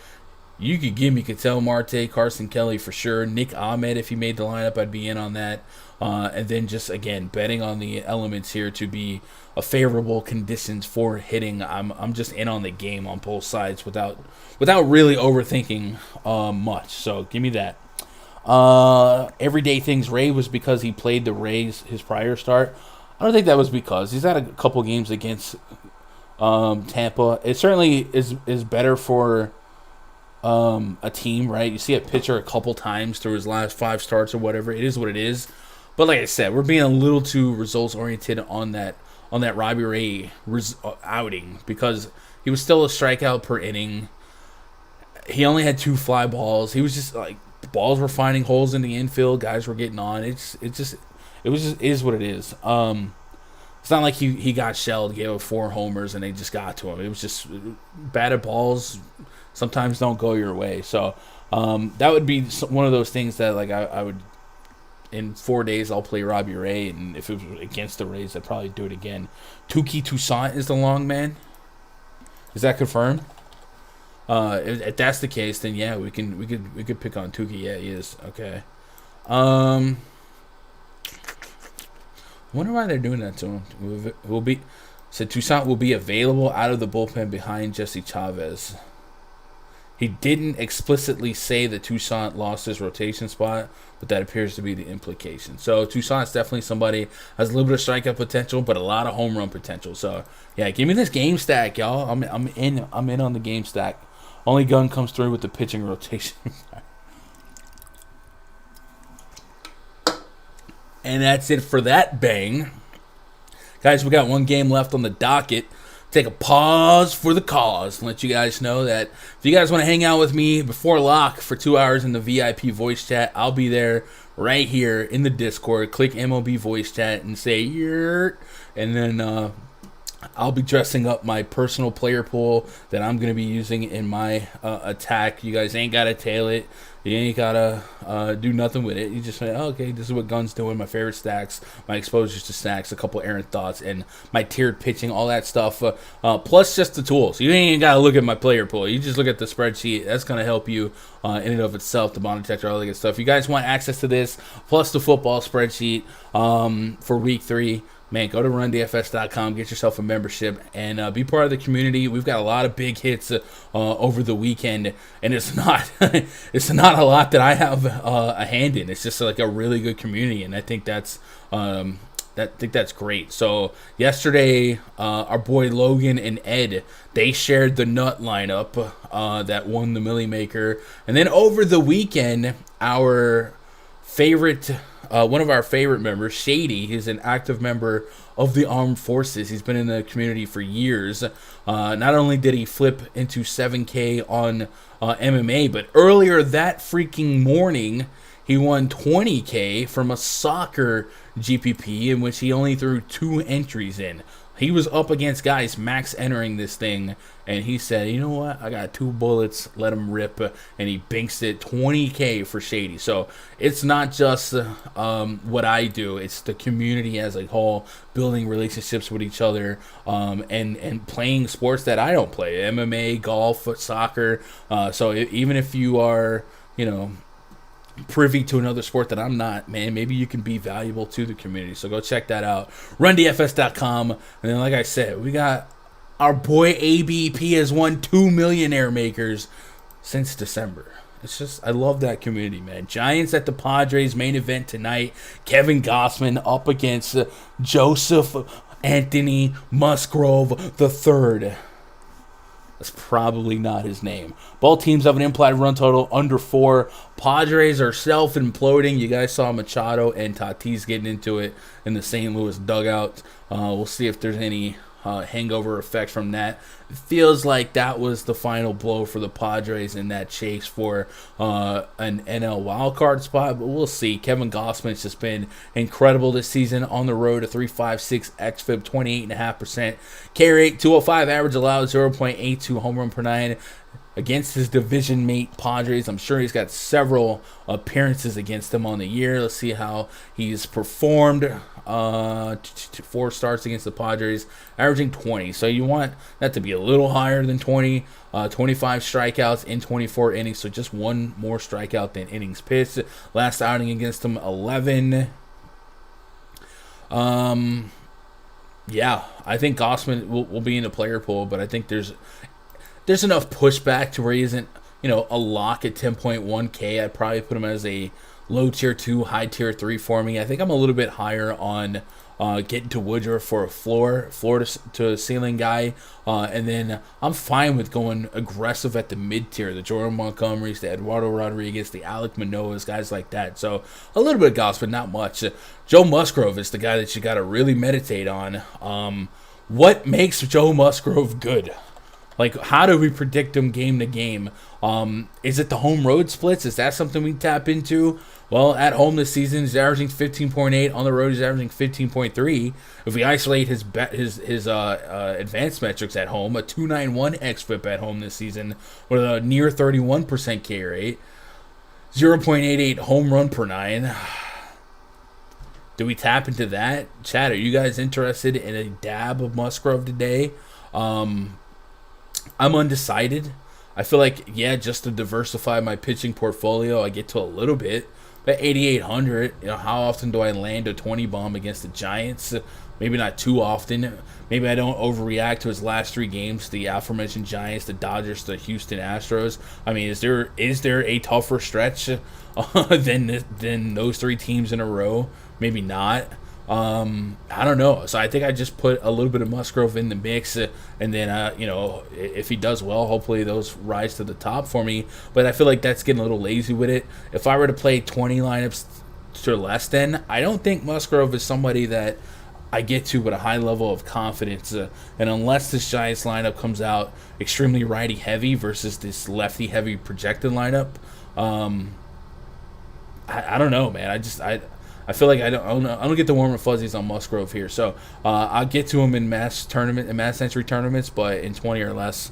[SPEAKER 1] you could give me Ketel Marte, Carson Kelly for sure. Nick Ahmed, if he made the lineup, I'd be in on that. And then just, again, betting on the elements here to be a favorable conditions for hitting. I'm just in on the game on both sides without really overthinking much. So give me that. Everyday Things Ray was because he played the Rays his prior start. I don't think that was because. He's had a couple games against Tampa. It certainly is better for a team, right? You see a pitcher a couple times through his last 5 starts or whatever. It is what it is. But like I said, we're being a little too results oriented on that Robbie Ray outing because he was still a strikeout per inning. He only had 2 fly balls. He was just like balls were finding holes in the infield. Guys were getting on. It is what it is. It's not like he got shelled, gave up 4 homers, and they just got to him. It was just batted balls. Sometimes don't go your way. So that would be one of those things that like I would. In 4 days, I'll play Robbie Ray, and if it was against the Rays, I'd probably do it again. Touki Toussaint is the long man. Is that confirmed? If that's the case, then yeah, we could pick on Touki. Yeah, he is. Okay. I wonder why they're doing that to him. Toussaint will be available out of the bullpen behind Jesse Chavez. He didn't explicitly say that Toussaint lost his rotation spot, but that appears to be the implication. So Toussaint's definitely somebody has a little bit of strikeout potential, but a lot of home run potential. So yeah, give me this game stack, y'all. I'm in on the game stack. Only gun comes through with the pitching rotation. And that's it for that bang. Guys, we got one game left on the docket. Take a pause for the cause and let you guys know that if you guys want to hang out with me before lock for 2 hours in the VIP voice chat, I'll be there right here in the Discord. Click MLB voice chat and say "Yurt," and then I'll be dressing up my personal player pool that I'm going to be using in my attack. You guys ain't got to tail it. You ain't got to do nothing with it. You just say, oh, okay, this is what Gun's doing, my favorite stacks, my exposures to stacks, a couple errant thoughts, and my tiered pitching, all that stuff, plus just the tools. You ain't got to look at my player pool. You just look at the spreadsheet. That's going to help you in and of itself, the bond detector, all that good stuff. If you guys want access to this, plus the football spreadsheet for week 3, man, go to rundfs.com, get yourself a membership, and be part of the community. We've got a lot of big hits over the weekend, and it's not it's not a lot that I have a hand in. It's just like a really good community, and I think that's great. So yesterday, our boy Logan and Ed, they shared the nut lineup that won the Millie Maker, and then over the weekend, our one of our favorite members, Shady. He's an active member of the armed forces. He's been in the community for years. Not only did he flip into 7K on MMA, but earlier that freaking morning, he won 20K from a soccer GPP in which he only threw 2 entries in. He was up against guys max entering this thing, and he said, you know what, I got 2 bullets, let him rip, and he binks it 20K for Shady. So it's not just what I do, it's the community as a whole, building relationships with each other, and playing sports that I don't play, MMA, golf, soccer. So even if you are, privy to another sport that I'm not, man, maybe you can be valuable to the community. So go check that out. RunDFS.com. And then, like I said, we got our boy ABP has won 2 millionaire makers since December. It's just, I love that community, man. Giants at the Padres main event tonight. Kevin Gossman up against Joseph Anthony Musgrove III. That's probably not his name. Both teams have an implied run total under 4. Padres are self-imploding. You guys saw Machado and Tatis getting into it in the St. Louis dugout. We'll see if there's any hangover effect from that. It feels like that was the final blow for the Padres in that chase for an NL wildcard spot, but we'll see. Kevin Gossman's just been incredible this season on the road, a 3.56 xFIP, 28.5% K rate, 205 average allowed, 0.82 home run per 9 against his division mate Padres. I'm sure he's got several appearances against them on the year. Let's see how he's performed. 4 starts against the Padres, averaging 20. So you want that to be a little higher than 20. 25 strikeouts in 24 innings, so just 1 more strikeout than innings pitched. Last outing against them, 11. Yeah, I think Gossman will be in the player pool, but I think there's enough pushback to where he isn't, a lock at 10.1K. I'd probably put him as a low tier 2, high tier 3 for me. I think I'm a little bit higher on getting to Woodruff for a floor to ceiling guy. And then I'm fine with going aggressive at the mid tier, the Jordan Montgomerys, the Eduardo Rodriguez, the Alec Manoahs, guys like that. So a little bit of golf, but not much. Joe Musgrove is the guy that you got to really meditate on. What makes Joe Musgrove good? Like, how do we predict him game to game? Is it the home road splits? Is that something we tap into? Well, at home this season, he's averaging 15.8. On the road, he's averaging 15.3. If we isolate his advanced metrics at home, a 2.91 xFIP at home this season with a near 31% K rate, 0.88 home run per 9. Do we tap into that? Chat, are you guys interested in a dab of Musgrove today? I'm undecided. I feel like, just to diversify my pitching portfolio, I get to a little bit. But 8,800, how often do I land a 20 bomb against the Giants? Maybe not too often. Maybe I don't overreact to his last 3 games, the aforementioned Giants, the Dodgers, the Houston Astros. I mean, is there a tougher stretch than those 3 teams in a row? Maybe not. I don't know. So I think I just put a little bit of Musgrove in the mix, and then if he does well, hopefully those rise to the top for me. But I feel like that's getting a little lazy with it. If I were to play 20 lineups to less than, I don't think Musgrove is somebody that I get to with a high level of confidence. And unless this Giants lineup comes out extremely righty heavy versus this lefty heavy projected lineup, I don't know, man. I feel like I don't get the warm and fuzzies on Musgrove here. So I'll get to him in mass entry tournaments, but in 20 or less,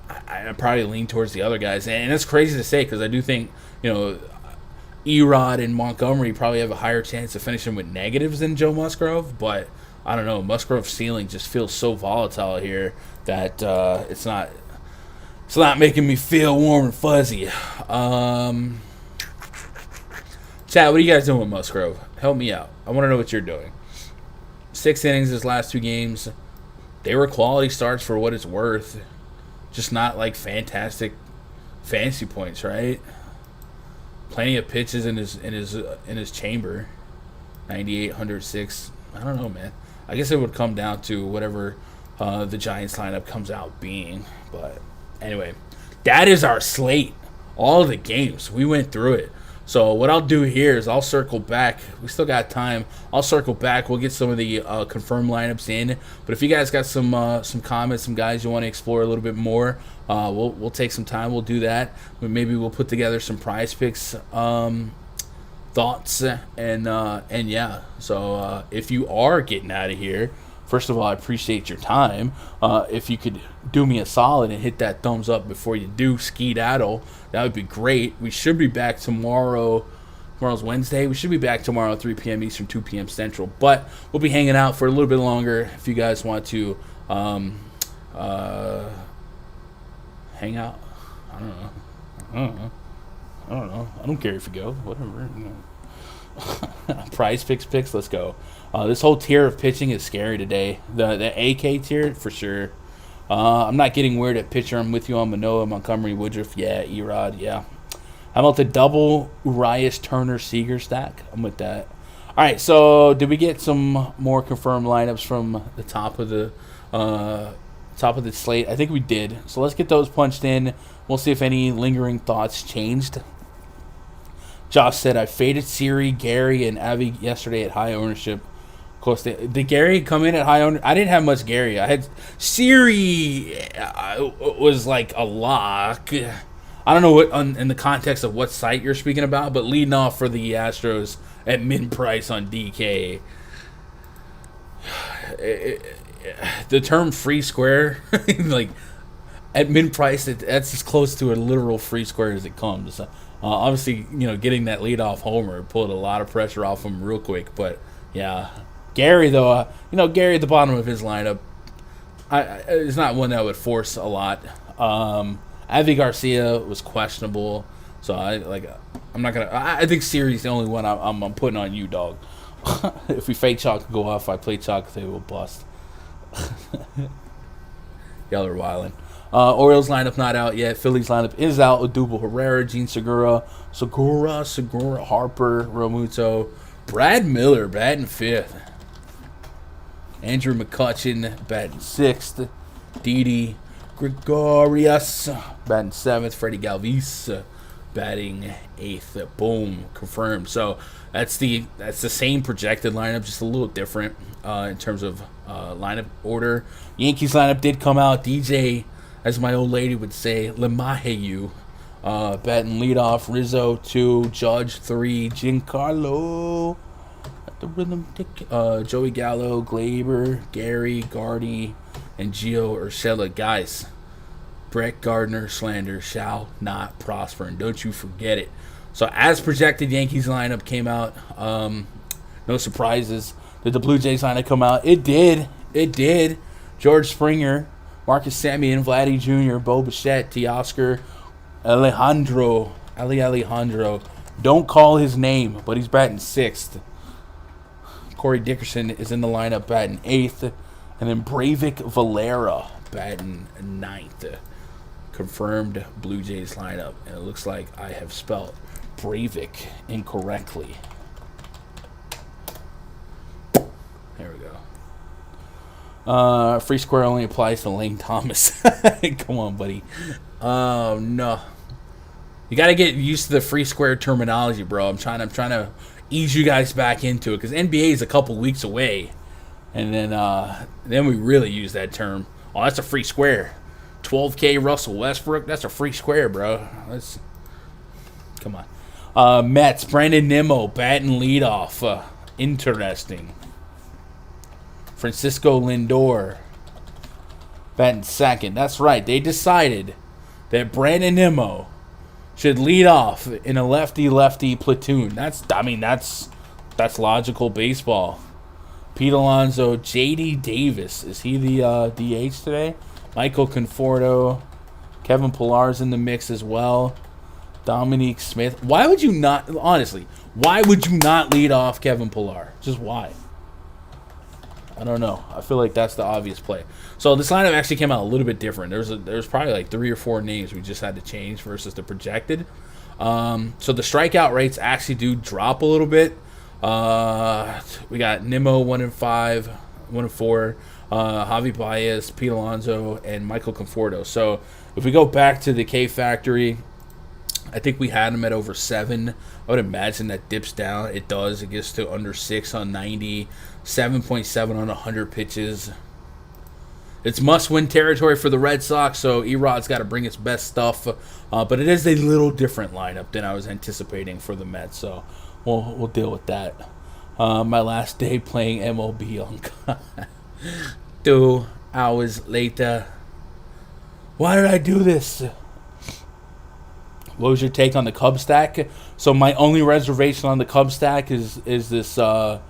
[SPEAKER 1] I probably lean towards the other guys. And it's crazy to say because I do think, Erod and Montgomery probably have a higher chance of finishing with negatives than Joe Musgrove, but I don't know. Musgrove's ceiling just feels so volatile here that it's not making me feel warm and fuzzy. Chat, what are you guys doing with Musgrove? Help me out. I want to know what you're doing. 6 innings his last 2 games. They were quality starts for what it's worth. Just not like fantastic fantasy points, right? Plenty of pitches in his chamber. 98, 106. I don't know, man. I guess it would come down to whatever the Giants lineup comes out being. But anyway, that is our slate. All the games. We went through it. So what I'll do here is I'll circle back. We still got time. I'll circle back. We'll get some of the confirmed lineups in. But if you guys got some comments, some guys you want to explore a little bit more, we'll take some time. We'll do that. Maybe we'll put together some PrizePicks thoughts and yeah. So if you are getting out of here, first of all, I appreciate your time. If you could do me a solid and hit that thumbs up before you do skedaddle, that would be great. We should be back tomorrow. Tomorrow's Wednesday. We should be back tomorrow, 3 p.m. Eastern, 2 p.m. Central. But we'll be hanging out for a little bit longer if you guys want to hang out. I don't know. I don't care if you go. Whatever. PrizePicks, let's go. This whole tier of pitching is scary today. The AK tier, for sure. I'm not getting weird at pitcher. I'm with you on Manoah, Montgomery, Woodruff. Yeah, Erod, yeah. How about the double Urias, Turner, Seager stack? I'm with that. All right, so did we get some more confirmed lineups from the top of the slate? I think we did. So let's get those punched in. We'll see if any lingering thoughts changed. Josh said, I faded Siri, Gary, and Avi yesterday at high ownership. Of course, did Gary come in at high ownership? I didn't have much Gary. I had Siri was like a lock. I don't know what in the context of what site you're speaking about, but leading off for the Astros at min price on DK. The term free square, like at min price, that's as close to a literal free square as it comes. Obviously, getting that leadoff homer pulled a lot of pressure off him real quick. But yeah, Gary though, Gary at the bottom of his lineup, it's not one that I would force a lot. Avi Garcia was questionable, so I'm not gonna. I think Siri's the only one I'm putting on you, dog. If we fake chalk go off, I play chalk, they will bust. Y'all are wildin'. Orioles lineup not out yet. Phillies lineup is out. Odubel Herrera, Gene Segura, Harper, Romuto, Brad Miller batting 5th. Andrew McCutchen batting 6th. Didi Gregorius batting 7th. Freddie Galvis batting 8th. Boom, confirmed. So that's the same projected lineup, just a little different in terms of lineup order. Yankees lineup did come out. DJ, as my old lady would say, LeMahieu, batting leadoff. Rizzo 2, Judge 3, Giancarlo at the rhythm. Joey Gallo, Glaber, Gary, Gardy, and Gio Urshela. Guys, Brett Gardner slander shall not prosper, and don't you forget it. So as projected, Yankees lineup came out. No surprises. Did the Blue Jays lineup come out? It did. George Springer, Marcus Semien, Vladdy Jr., Bo Bichette, Teoscar, Alejandro. Don't call his name, but he's batting 6th. Corey Dickerson is in the lineup batting 8th. And then Breivik Valera batting 9th. Confirmed Blue Jays lineup. And it looks like I have spelled Breivik incorrectly. There we go. Free square only applies to Lane Thomas. Come on, buddy. No. You got to get used to the free square terminology, bro. I'm trying to ease you guys back into it because NBA is a couple weeks away, and then we really use that term. Oh, that's a free square. 12K Russell Westbrook. That's a free square, bro. Come on. Mets. Brandon Nimmo batting leadoff. Interesting. Francisco Lindor batting 2nd. That's right. They decided that Brandon Nimmo should lead off in a lefty-lefty platoon. That's logical baseball. Pete Alonso, J.D. Davis. Is he the DH today? Michael Conforto. Kevin Pillar's in the mix as well. Dominique Smith. Why would you not lead off Kevin Pillar? Just why? I don't know. I feel like that's the obvious play. So this lineup actually came out a little bit different. There's probably like 3 or 4 names we just had to change versus the projected. So the strikeout rates actually do drop a little bit. We got Nimmo 1-5, 1-4, Javi Baez, Pete Alonso, and Michael Conforto. So if we go back to the K Factory, I think we had him at over 7. I would imagine that dips down. It does. It gets to under 6 on 90, 7.7 on 100 pitches. It's must-win territory for the Red Sox, so Erod's got to bring its best stuff. But it is a little different lineup than I was anticipating for the Mets, so we'll deal with that. My last day playing MLB on 2 hours later. Why did I do this? What was your take on the Cub stack? So my only reservation on the Cub stack is this low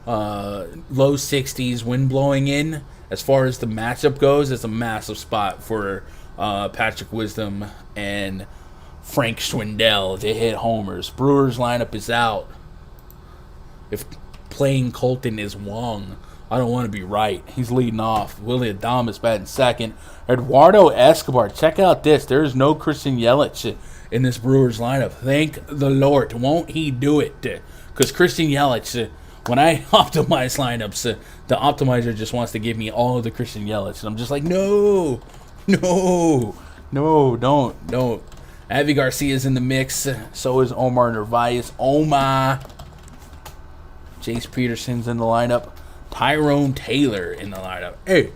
[SPEAKER 1] 60s wind blowing in. As far as the matchup goes, it's a massive spot for Patrick Wisdom and Frank Schwindel to hit homers. Brewers lineup is out. If playing Colton is Wong, I don't want to be right. He's leading off. Willie Adames batting second. Eduardo Escobar. Check out this. There is no Christian Yelich in this Brewers lineup. Thank the Lord. Won't he do it? Because Christian Yelich, when I optimize lineups, the optimizer just wants to give me all of the Christian Yelich. And I'm just like, no, don't. Avi Garcia's in the mix. So is Omar Narvaez. Jace Peterson's in the lineup. Tyrone Taylor in the lineup. Hey,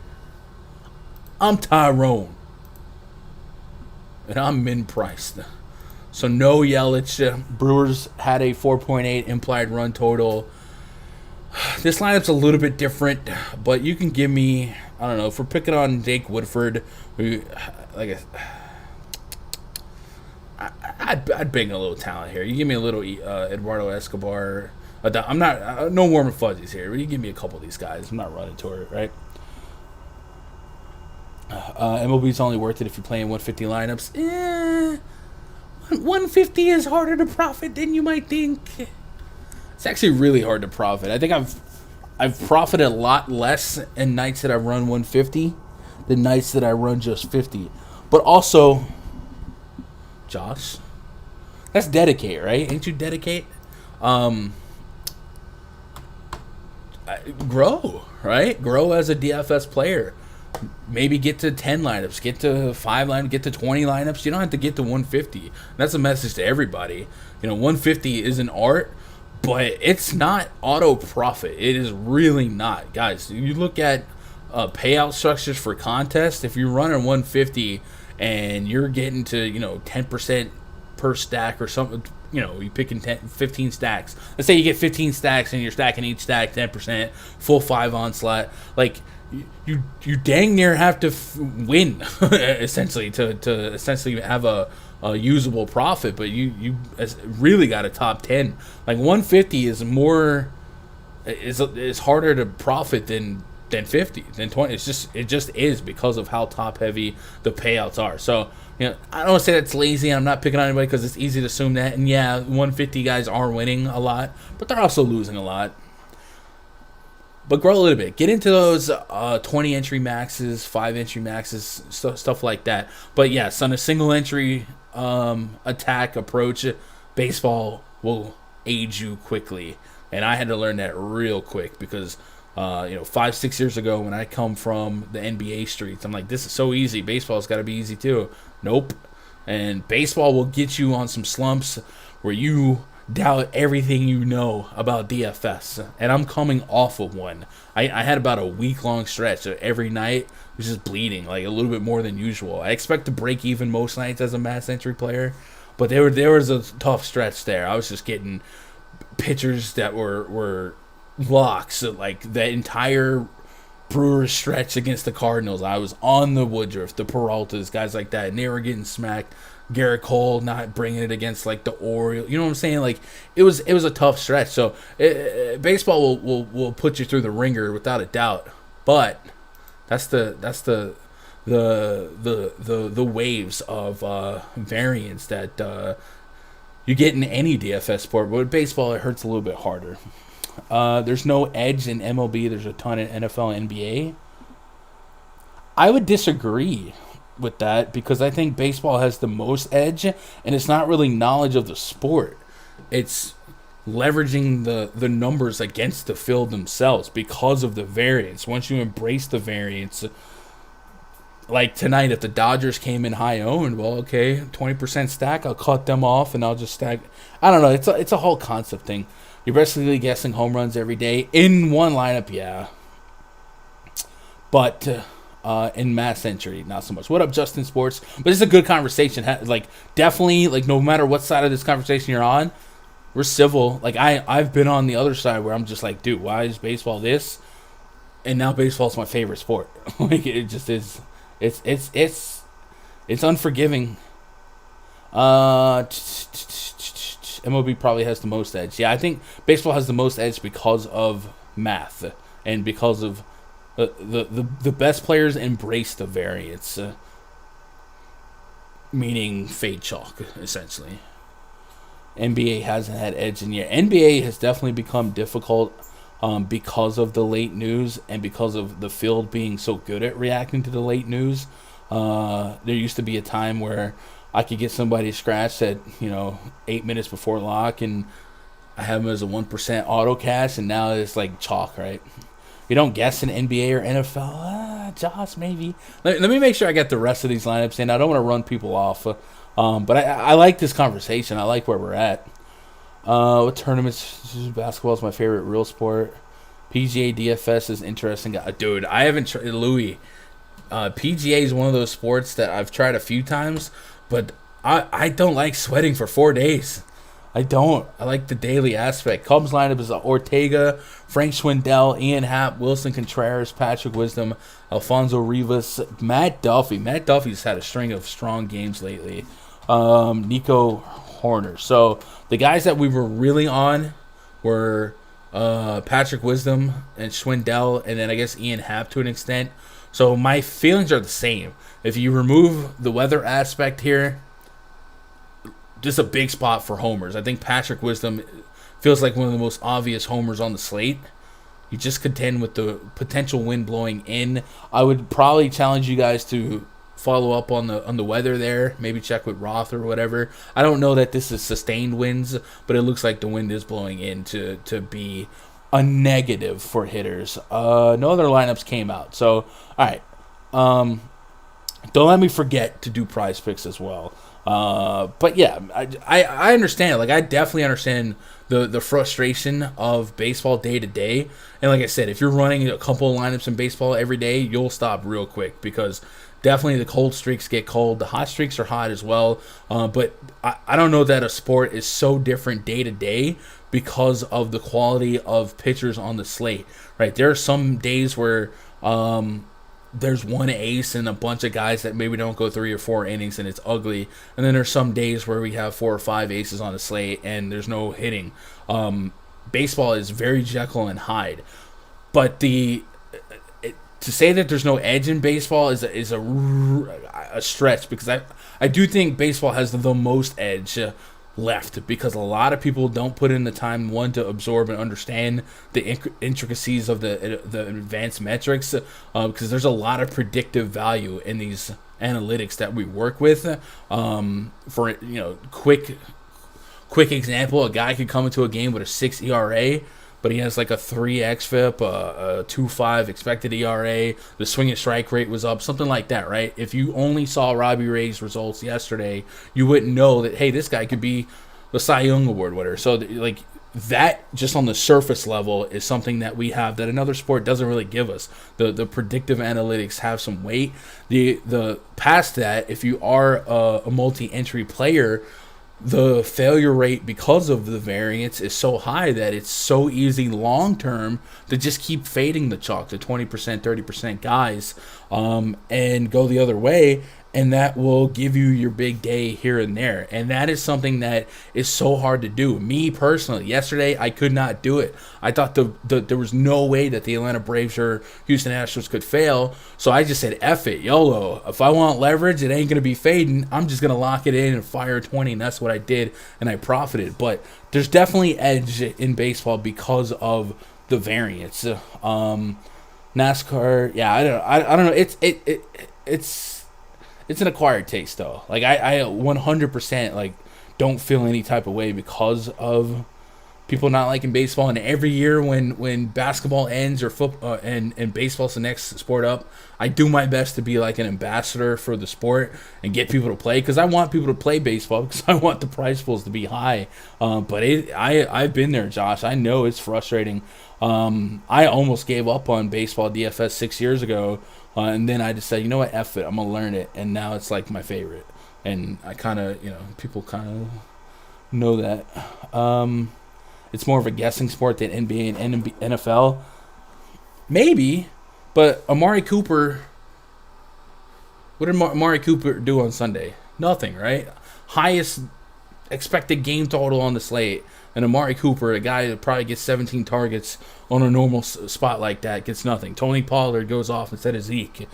[SPEAKER 1] I'm Tyrone. And I'm min-priced. So no Yelich. Brewers had a 4.8 implied run total. This lineup's a little bit different, but you can give me, I don't know, if we're picking on Jake Woodford, I'd bring a little talent here. You give me a little Eduardo Escobar. I'm not, no warm and fuzzies here. You give me a couple of these guys. I'm not running to it, right? MLB's only worth it if you're playing 150 lineups. 150 is harder to profit than you might think. It's actually really hard to profit. I think I've profited a lot less in nights that I run 150 than nights that I run just 50. But also, Josh, that's dedicate, right? Ain't you dedicate? Grow, right? Grow as a DFS player. Maybe get to 10 lineups, get to 5 lineups, get to 20 lineups. You don't have to get to 150. That's a message to everybody. 150 is an art, but it's not auto profit. It is really not. Guys, you look at payout structures for contests. If you're running 150 and you're getting to, 10% per stack or something, you're picking 15 stacks. Let's say you get 15 stacks and you're stacking each stack 10%, full 5 on slot. Like, you dang near have to win essentially to essentially have a usable profit, but you really got a top 10. Like 150 is more is harder to profit than 50 than 20. It just is because of how top heavy the payouts are. So I don't want to say that's lazy. I'm not picking on anybody because it's easy to assume that. And yeah, 150 guys are winning a lot, but they're also losing a lot. But grow a little bit. Get into those 20 entry maxes, 5 entry maxes, stuff like that. But yes, on a single entry attack approach, baseball will age you quickly. And I had to learn that real quick because 5-6 years ago when I come from the NBA streets, I'm like, this is so easy. Baseball's got to be easy too. Nope. And baseball will get you on some slumps where you doubt everything you know about DFS, and I'm coming off of one. I had about a week-long stretch of every night was just bleeding, like a little bit more than usual. I expect to break even most nights as a mass entry player, but there was a tough stretch there. I was just getting pitchers that were locks, like the entire Brewers stretch against the Cardinals. I was on the Woodruff, the Peraltas, guys like that, and they were getting smacked. Garrett Cole not bringing it against like the Orioles. You know what I'm saying? Like it was a tough stretch. So baseball will put you through the ringer without a doubt. But that's the waves of variance that you get in any DFS sport. But with baseball, it hurts a little bit harder. There's no edge in MLB. There's a ton in NFL and NBA. I would disagree with that because I think baseball has the most edge, and it's not really knowledge of the sport. It's leveraging the numbers against the field themselves because of the variance. Once you embrace the variance, like tonight, if the Dodgers came in high owned, well, okay, 20% stack, I'll cut them off and I'll just stack. I don't know. It's a whole concept thing. You're basically guessing home runs every day in one lineup, yeah. But in mass entry, not so much. What up, Justin Sports? But it's a good conversation. Like, definitely, like, no matter what side of this conversation you're on, we're civil. Like, I've been on the other side where I'm just like, dude, why is baseball this? And now baseball's my favorite sport. Like, it just is. It's unforgiving. MLB probably has the most edge. Yeah, I think baseball has the most edge because of math and because of the best players embrace the variance, meaning fade chalk, essentially. NBA hasn't had edge in yet. NBA has definitely become difficult because of the late news and because of the field being so good at reacting to the late news. There used to be a time where I could get somebody scratched at 8 minutes before lock, and I have them as a 1% auto cash, and now it's like chalk, right? You don't guess in NBA or NFL. Josh, maybe. Let me make sure I get the rest of these lineups in. I don't want to run people off. But I like this conversation. I like where we're at. What tournaments? Basketball is my favorite real sport. PGA DFS is interesting. Dude, I haven't tried. Louis. PGA is one of those sports that I've tried a few times, but I don't like sweating for 4 days. I don't. I like the daily aspect. Cubs lineup is Ortega, Frank Schwindel, Ian Happ, Wilson Contreras, Patrick Wisdom, Alfonso Rivas, Matt Duffy. Matt Duffy's had a string of strong games lately. Nico Horner. So the guys that we were really on were Patrick Wisdom and Schwindel, and then I guess Ian Happ to an extent. So my feelings are the same. If you remove the weather aspect here, just a big spot for homers. I think Patrick Wisdom feels like one of the most obvious homers on the slate. You just contend with the potential wind blowing in. I would probably challenge you guys to follow up on the weather there. Maybe check with Roth or whatever. I don't know that this is sustained winds, but it looks like the wind is blowing in to be a negative for hitters. No other lineups came out. So, all right. Don't let me forget to do prize picks as well. But yeah, I understand. Like, I definitely understand the frustration of baseball day to day. And like I said, if you're running a couple of lineups in baseball every day, you'll stop real quick because definitely the cold streaks get cold. The hot streaks are hot as well. But I don't know that a sport is so different day to day because of the quality of pitchers on the slate, right? There are some days where there's one ace and a bunch of guys that maybe don't go 3 or 4 innings and it's ugly. And then there's some days where we have 4 or 5 aces on the slate and there's no hitting. Baseball is very Jekyll and Hyde. But to say that there's no edge in baseball is a stretch, because I do think baseball has the most edge left, because a lot of people don't put in the time, one, to absorb and understand the intricacies of the advanced metrics, because there's a lot of predictive value in these analytics that we work with. For quick example, a guy could come into a game with a 6 ERA, but he has like a 3 xFIP, a 2.5 expected ERA, the swing and strike rate was up, something like that, right? If you only saw Robbie Ray's results yesterday, you wouldn't know that, hey, this guy could be the Cy Young Award winner. So, like, that just on the surface level is something that we have that another sport doesn't really give us. The predictive analytics have some weight. The past that, if you are a multi-entry player, the failure rate because of the variance is so high that it's so easy long term to just keep fading the chalk to 20%, 30% guys, and go the other way, and that will give you your big day here and there. And that is something that is so hard to do. Me personally, yesterday I could not do it. I thought there was no way that the Atlanta Braves or Houston Astros could fail, so I just said, F it, YOLO. If I want leverage, it ain't going to be fading. I'm just going to lock it in and fire 20, and that's what I did, and I profited. But there's definitely edge in baseball because of the variance. NASCAR, yeah, I don't know. It's an acquired taste, though. Like, I 100% like don't feel any type of way because of people not liking baseball. And every year when basketball ends or football and baseball's the next sport up, I do my best to be like an ambassador for the sport and get people to play, because I want people to play baseball because I want the prize pools to be high. But I've been there, Josh. I know it's frustrating. I almost gave up on baseball DFS 6 years ago, and then I just said, you know what, F it, I'm gonna learn it, and now it's like my favorite. And I kind of, people kind of know that. It's more of a guessing sport than NBA and NFL. Maybe, but Amari Cooper, what did Amari Cooper do on Sunday? Nothing, right? Highest expected game total on the slate. And Amari Cooper, a guy that probably gets 17 targets on a normal spot like that, gets nothing. Tony Pollard goes off instead of Zeke.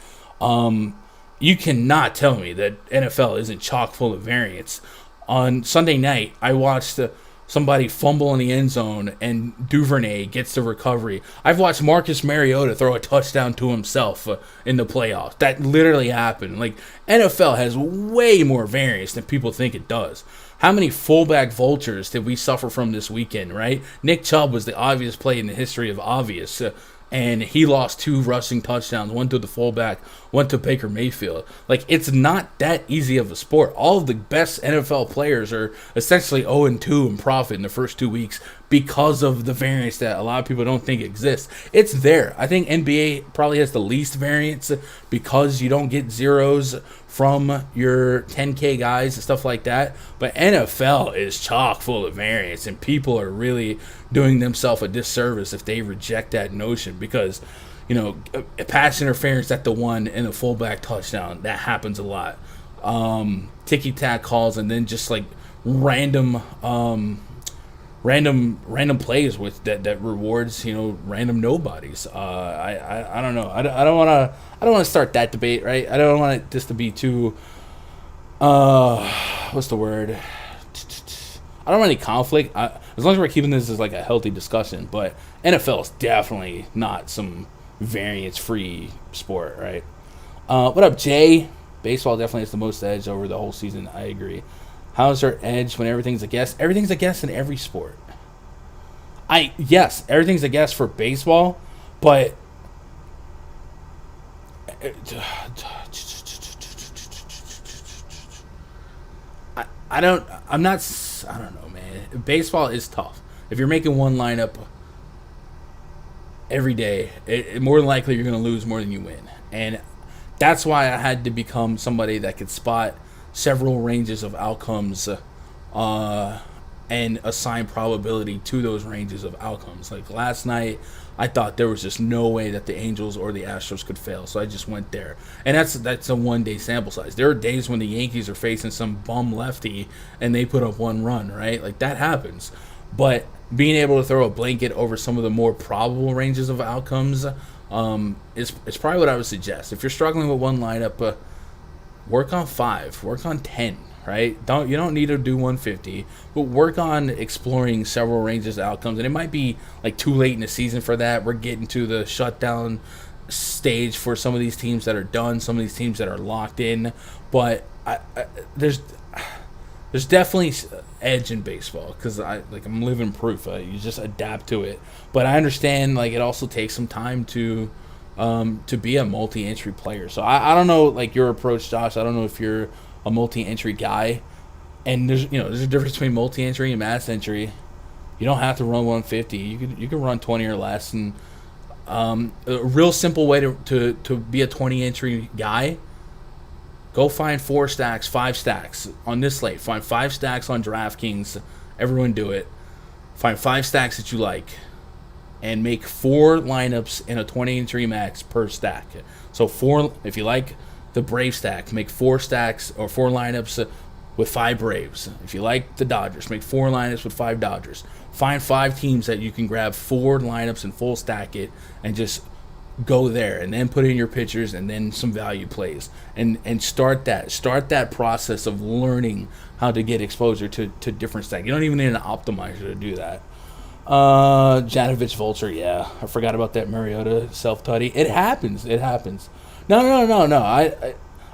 [SPEAKER 1] You cannot tell me that NFL isn't chock full of variance. On Sunday night, I watched somebody fumble in the end zone and Duvernay gets the recovery. I've watched Marcus Mariota throw a touchdown to himself in the playoffs. That literally happened. Like, NFL has way more variance than people think it does. How many fullback vultures did we suffer from this weekend, right? Nick Chubb was the obvious play in the history of obvious. And he lost 2 rushing touchdowns, one to the fullback, one to Baker Mayfield. Like, it's not that easy of a sport. All of the best NFL players are essentially 0-2 in profit in the first 2 weeks because of the variance that a lot of people don't think exists. It's there. I think NBA probably has the least variance because you don't get zeros from your 10K guys and stuff like that. But NFL is chock full of variance, and people are really doing themselves a disservice if they reject that notion, because, pass interference at the one and a fullback touchdown, that happens a lot. Ticky-tack calls, and then just like random plays with that rewards, random nobodies. I don't know. I don't want to start that debate, right? I don't want this to be too what's the word? I don't want any conflict. As long as we're keeping this as like a healthy discussion, but NFL is definitely not some variance-free sport, right? What up, Jay? Baseball definitely has the most edge over the whole season. I agree. How's there edge when everything's a guess? Everything's a guess in every sport. Yes, everything's a guess for baseball, but I don't know, man. Baseball is tough. If you're making one lineup every day, more than likely you're going to lose more than you win. And that's why I had to become somebody that could spot several ranges of outcomes and assign probability to those ranges of outcomes. Like last night, I thought there was just no way that the Angels or the Astros could fail, so I just went there. And that's a one-day sample size. There are days when the Yankees are facing some bum lefty and they put up 1 run, right? Like, that happens. But being able to throw a blanket over some of the more probable ranges of outcomes is probably what I would suggest. If you're struggling with one lineup, work on 5, work on 10, right? You don't need to do 150, but work on exploring several ranges of outcomes. And it might be like too late in the season for that. We're getting to the shutdown stage for some of these teams that are done, some of these teams that are locked in. But there's definitely edge in baseball because I'm living proof. You just adapt to it. But I understand it also takes some time to be a multi-entry player. So I don't know your approach, Josh. I don't know if you're a multi-entry guy, and there's a difference between multi-entry and mass entry. You don't have to run 150. You can run 20 or less. And a real simple way to be a 20-entry guy: go find 4 stacks, 5 stacks on this slate. Find 5 stacks on DraftKings. Everyone do it. Find 5 stacks that you like, and make 4 lineups in a 20-entry max per stack. So 4, if you like the Brave stack, make 4 stacks or 4 lineups with 5 Braves. If you like the Dodgers, make 4 lineups with 5 Dodgers. Find 5 teams that you can grab 4 lineups and full stack it, and just go there, and then put in your pitchers and then some value plays, and start that process of learning how to get exposure to different stacks. You don't even need an optimizer to do that. Janovich Vulture, yeah, I forgot about that Mariota self-tutty. It happens. No.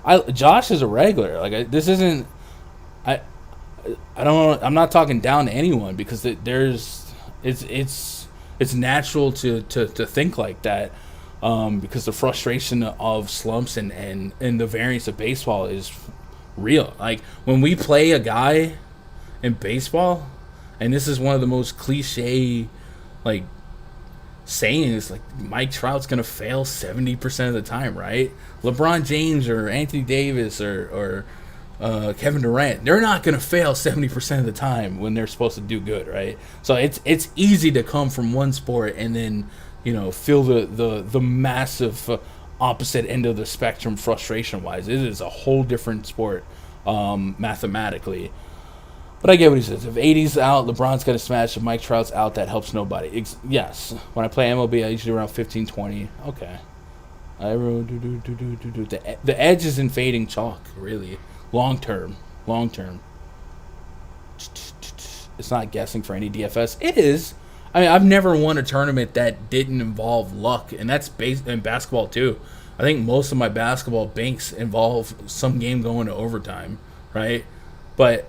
[SPEAKER 1] I Josh is a regular. This isn't. I'm not talking down to anyone, because there's it's natural to think like that, because the frustration of slumps and the variance of baseball is real. Like when we play a guy in baseball, and this is one of the most cliche like sayings, like Mike Trout's gonna fail 70% of the time, right? LeBron James or Anthony Davis or Kevin Durant, they're not gonna fail 70% of the time when they're supposed to do good, right? So it's easy to come from one sport and then feel the massive opposite end of the spectrum frustration wise. It is a whole different sport mathematically. But I get what he says. If 80's out, LeBron's got to smash. If Mike Trout's out, that helps nobody. Yes. When I play MLB, I usually around 15, 20. Okay. The edge is in fading chalk, really. Long term. It's not guessing for any DFS. It is. I mean, I've never won a tournament that didn't involve luck, and that's based in basketball too. I think most of my basketball banks involve some game going to overtime, right? But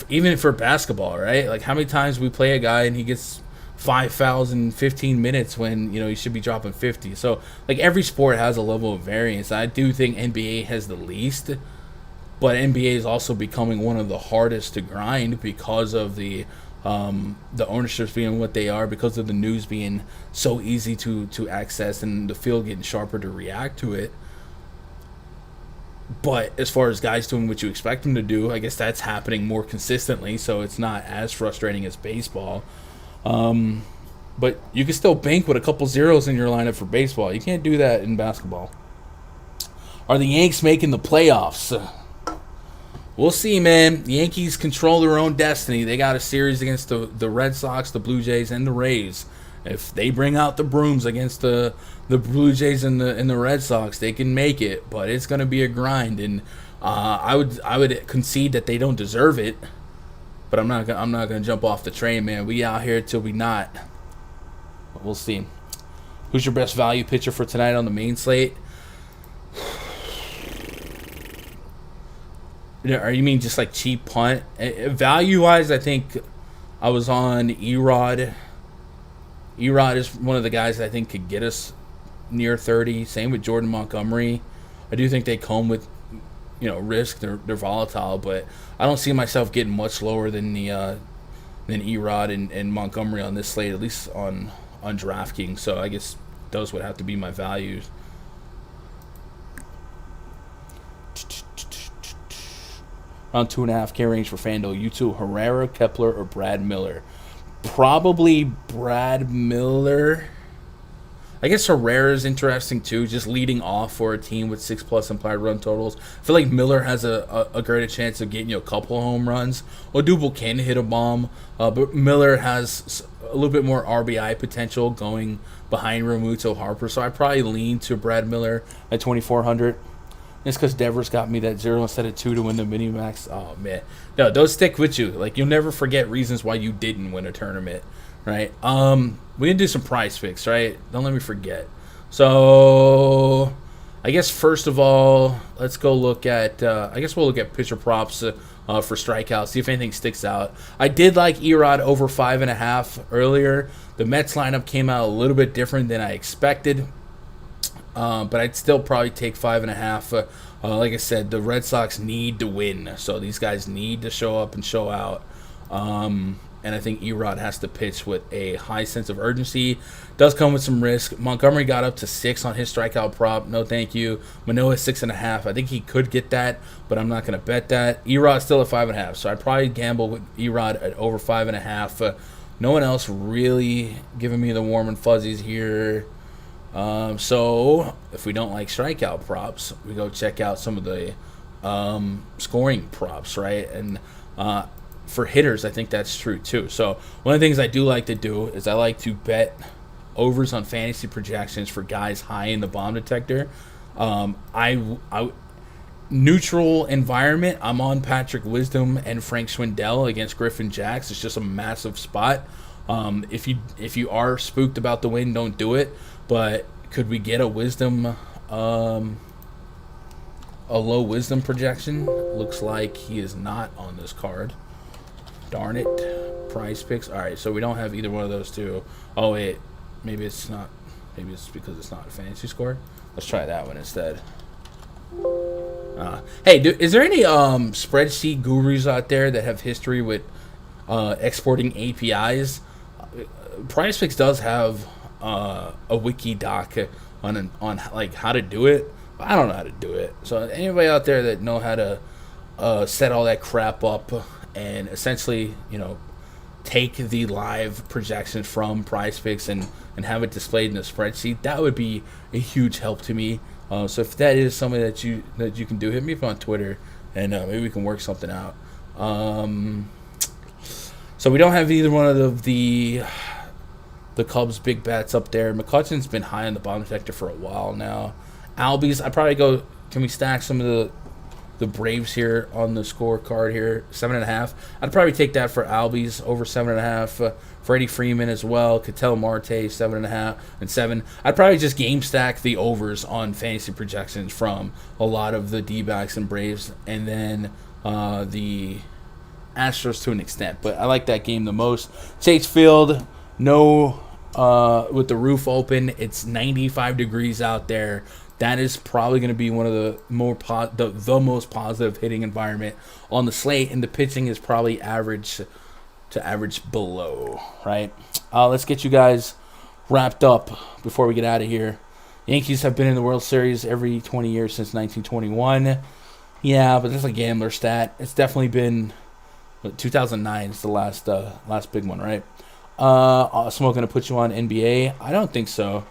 [SPEAKER 1] even for basketball, right? Like how many times we play a guy and he gets 5 fouls in 15 minutes when he should be dropping 50. So like every sport has a level of variance. I do think NBA has the least, but NBA is also becoming one of the hardest to grind because of the ownerships being what they are, because of the news being so easy to access and the field getting sharper to react to it. But as far as guys doing what you expect them to do, I guess that's happening more consistently, so it's not as frustrating as baseball. But you can still bank with a couple zeros in your lineup for baseball. You can't do that in basketball. Are the Yanks making the playoffs? We'll see, man. The Yankees control their own destiny. They got a series against the Red Sox, the Blue Jays, and the Rays. If they bring out the brooms against the Blue Jays and the Red Sox, they can make it. But it's going to be a grind, and I would concede that they don't deserve it. But I'm not gonna jump off the train, man. We out here till we not. But we'll see. Who's your best value pitcher for tonight on the main slate? Or you mean just like cheap punt? Value-wise, I think I was on Erod. Erod is one of the guys that I think could get us near 30. Same with Jordan Montgomery. I do think they come with risk. They're volatile, but I don't see myself getting much lower than Erod and Montgomery on this slate, at least on DraftKings. So I guess those would have to be my values. Around 2.5K range for Fanduel. You two, Herrera, Kepler, or Brad Miller? Probably Brad Miller. I guess Herrera's interesting too, just leading off for a team with 6+ implied run totals. I feel like Miller has a greater chance of getting a couple home runs. Odubel can hit a bomb, but Miller has a little bit more RBI potential going behind Realmuto Harper, so I probably lean to Brad Miller at 2,400. It's because Devers got me that 0 instead of 2 to win the mini-max. Oh, man. No, those stick with you. Like, you'll never forget reasons why you didn't win a tournament, right? We can do some prize picks, right? Don't let me forget. So, I guess first of all, let's go look at, I guess we'll look at pitcher props for strikeouts, see if anything sticks out. I did like Erod over 5.5 earlier. The Mets lineup came out a little bit different than I expected. But I'd still probably take 5.5. Like I said, the Red Sox need to win, so these guys need to show up and show out. And I think Erod has to pitch with a high sense of urgency. Does come with some risk. Montgomery got up to 6 on his strikeout prop. No, thank you. Manoah 6.5. I think he could get that, but I'm not going to bet that. Erod's still at 5.5, so I'd probably gamble with Erod at over 5.5. No one else really giving me the warm and fuzzies here. So if we don't like strikeout props, we go check out some of the scoring props, right? And for hitters, I think that's true too. So one of the things I do like to do is I like to bet overs on fantasy projections for guys high in the bomb detector. I neutral environment, I'm on Patrick Wisdom and Frank Schwindel against Griffin Jacks. It's just a massive spot. If you are spooked about the win, don't do it. But could we get a Wisdom, a low Wisdom projection? Looks like he is not on this card. Darn it. PrizePicks. All right, so we don't have either one of those two. Oh wait, maybe it's not. Maybe it's because it's not a fantasy score. Let's try that one instead. Hey, is there any spreadsheet gurus out there that have history with exporting APIs? PrizePicks does have a wiki doc on like how to do it. But I don't know how to do it. So anybody out there that know how to set all that crap up and essentially, take the live projections from PrizePicks and have it displayed in a spreadsheet, that would be a huge help to me. So if that is something that you can do, hit me up on Twitter and maybe we can work something out. So we don't have either one of the Cubs' big bats up there. McCutchen's been high on the bottom sector for a while now. Albies, I'd probably go. Can we stack some of the Braves here on the scorecard here? 7.5. I'd probably take that for Albies over 7.5. Freddie Freeman as well. Ketel Marte 7.5 and 7. I'd probably just game stack the overs on fantasy projections from a lot of the D-backs and Braves, and then the Astros to an extent. But I like that game the most. Chase Field, no, with the roof open. It's 95 degrees out there. That is probably going to be one of the the most positive hitting environment on the slate, and the pitching is probably average to average below, right? Let's get you guys wrapped up before we get out of here. Yankees have been in the World Series every 20 years since 1921. Yeah, but that's a gambler stat. It's definitely been 2009 is the last big one, right? Smoke going to put you on NBA? I don't think so.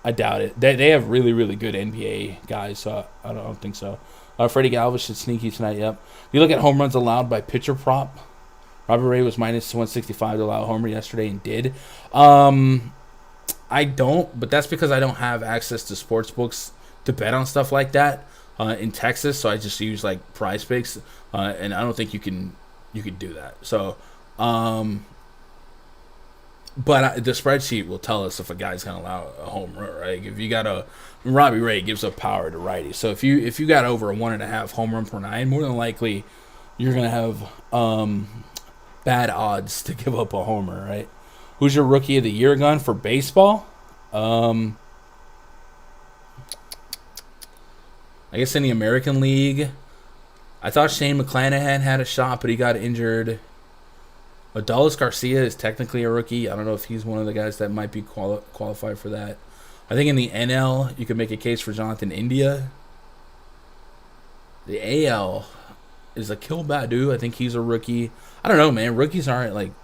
[SPEAKER 1] I doubt it. They have really, really good NBA guys, so I don't think so. Freddie Galvis should sneaky tonight, yep. If you look at home runs allowed by pitcher prop, Robert Ray was minus 165 to allow a homer yesterday and did. I don't, but that's because I don't have access to sports books to bet on stuff like that in Texas, so I just use like PrizePicks, and I don't think you can do that. So, but the spreadsheet will tell us if a guy's gonna allow a home run, right? If you got Robbie Ray gives up power to righties, so if you got over a 1.5 home run per 9, more than likely you're gonna have bad odds to give up a homer, right? Who's your rookie of the year gun for baseball? I guess in the American League, I thought Shane McClanahan had a shot, but he got injured. Adolis Garcia is technically a rookie. I don't know if he's one of the guys that might be qualified for that. I think in the NL, you could make a case for Jonathan India. The AL is Akil Baddoo. I think he's a rookie. I don't know, man. Rookies aren't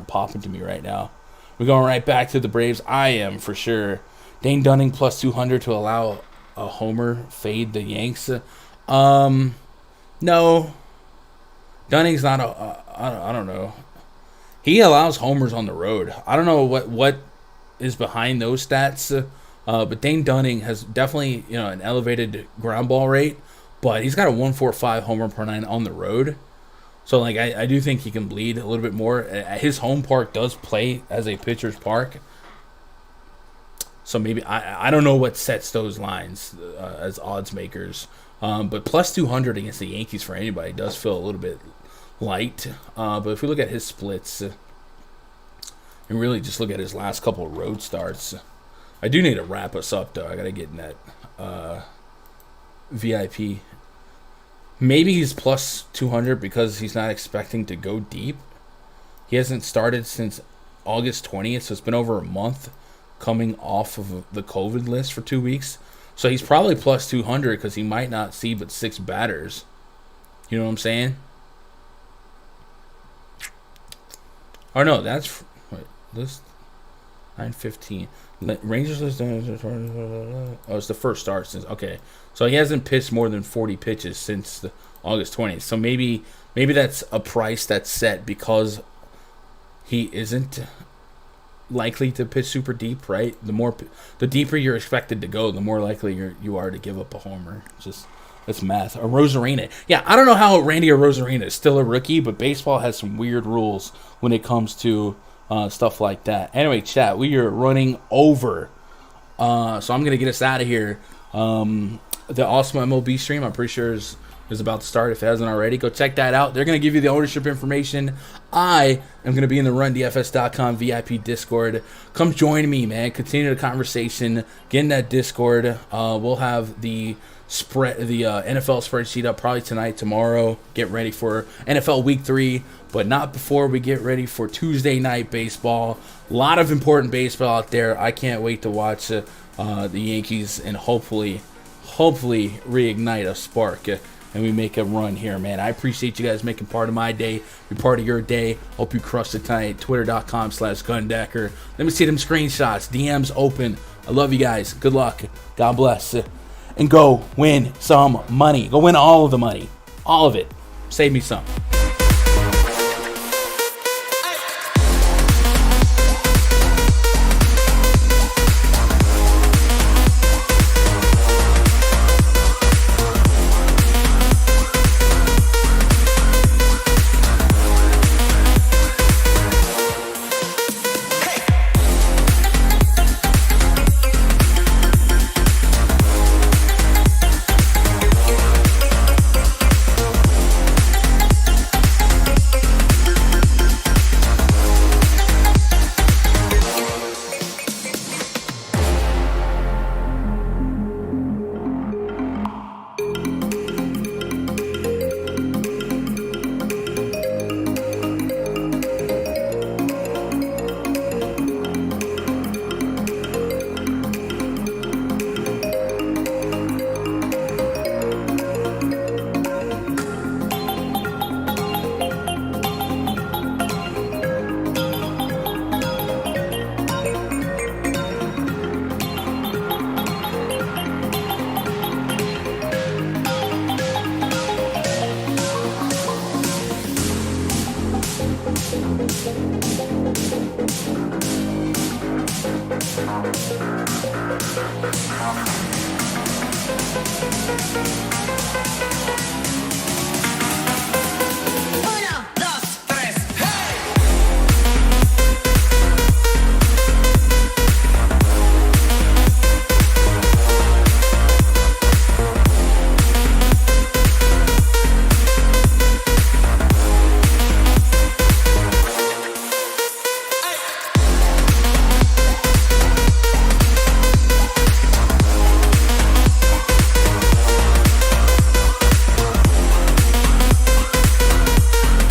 [SPEAKER 1] popping to me right now. We're going right back to the Braves. I am for sure. Dane Dunning plus 200 to allow a homer fade the Yanks. No. Dunning's not I don't know. He allows homers on the road. I don't know what is behind those stats, but Dane Dunning has definitely an elevated ground ball rate, but he's got a 1.45 homer per 9 on the road. So like I do think he can bleed a little bit more. His home park does play as a pitcher's park, so maybe I don't know what sets those lines as odds makers. But plus 200 against the Yankees for anybody does feel a little bit light. But if we look at his splits and really just look at his last couple of road starts, I do need to wrap us up though. I gotta get in that VIP. Maybe he's plus 200 because he's not expecting to go deep. He hasn't started since August 20th, so it's been over a month coming off of the COVID list for 2 weeks. So he's probably plus 200 because he might not see but 6 batters. You know what I'm saying? Oh no, that's list 9:15. Rangers list. Oh, it's the first start since. Okay, so he hasn't pitched more than 40 pitches since August 20th. So maybe that's a price that's set because he isn't likely to pitch super deep, right? The deeper you're expected to go, the more likely you are to give up a homer. That's math. A Rosarina. Yeah, I don't know how Randy Rosarina is still a rookie, but baseball has some weird rules when it comes to stuff like that. Anyway, chat, we are running over. So I'm going to get us out of here. The awesome MLB stream, I'm pretty sure, is is about to start. If it hasn't already, go check that out. They're going to give you the ownership information. I am going to be in the RunDFS.com VIP Discord. Come join me, man. Continue the conversation. Get in that Discord. We'll have the NFL spreadsheet up probably tonight, tomorrow. Get ready for NFL Week 3, but not before we get ready for Tuesday night baseball. A lot of important baseball out there. I can't wait to watch the Yankees and hopefully reignite a spark and we make a run here, man. I appreciate you guys making part of my day, be part of your day. Hope you crush it tonight. Twitter.com/Gundecker. Let me see them screenshots. DMs open. I love you guys. Good luck. God bless. And go win some money. Go win all of the money. All of it. Save me some.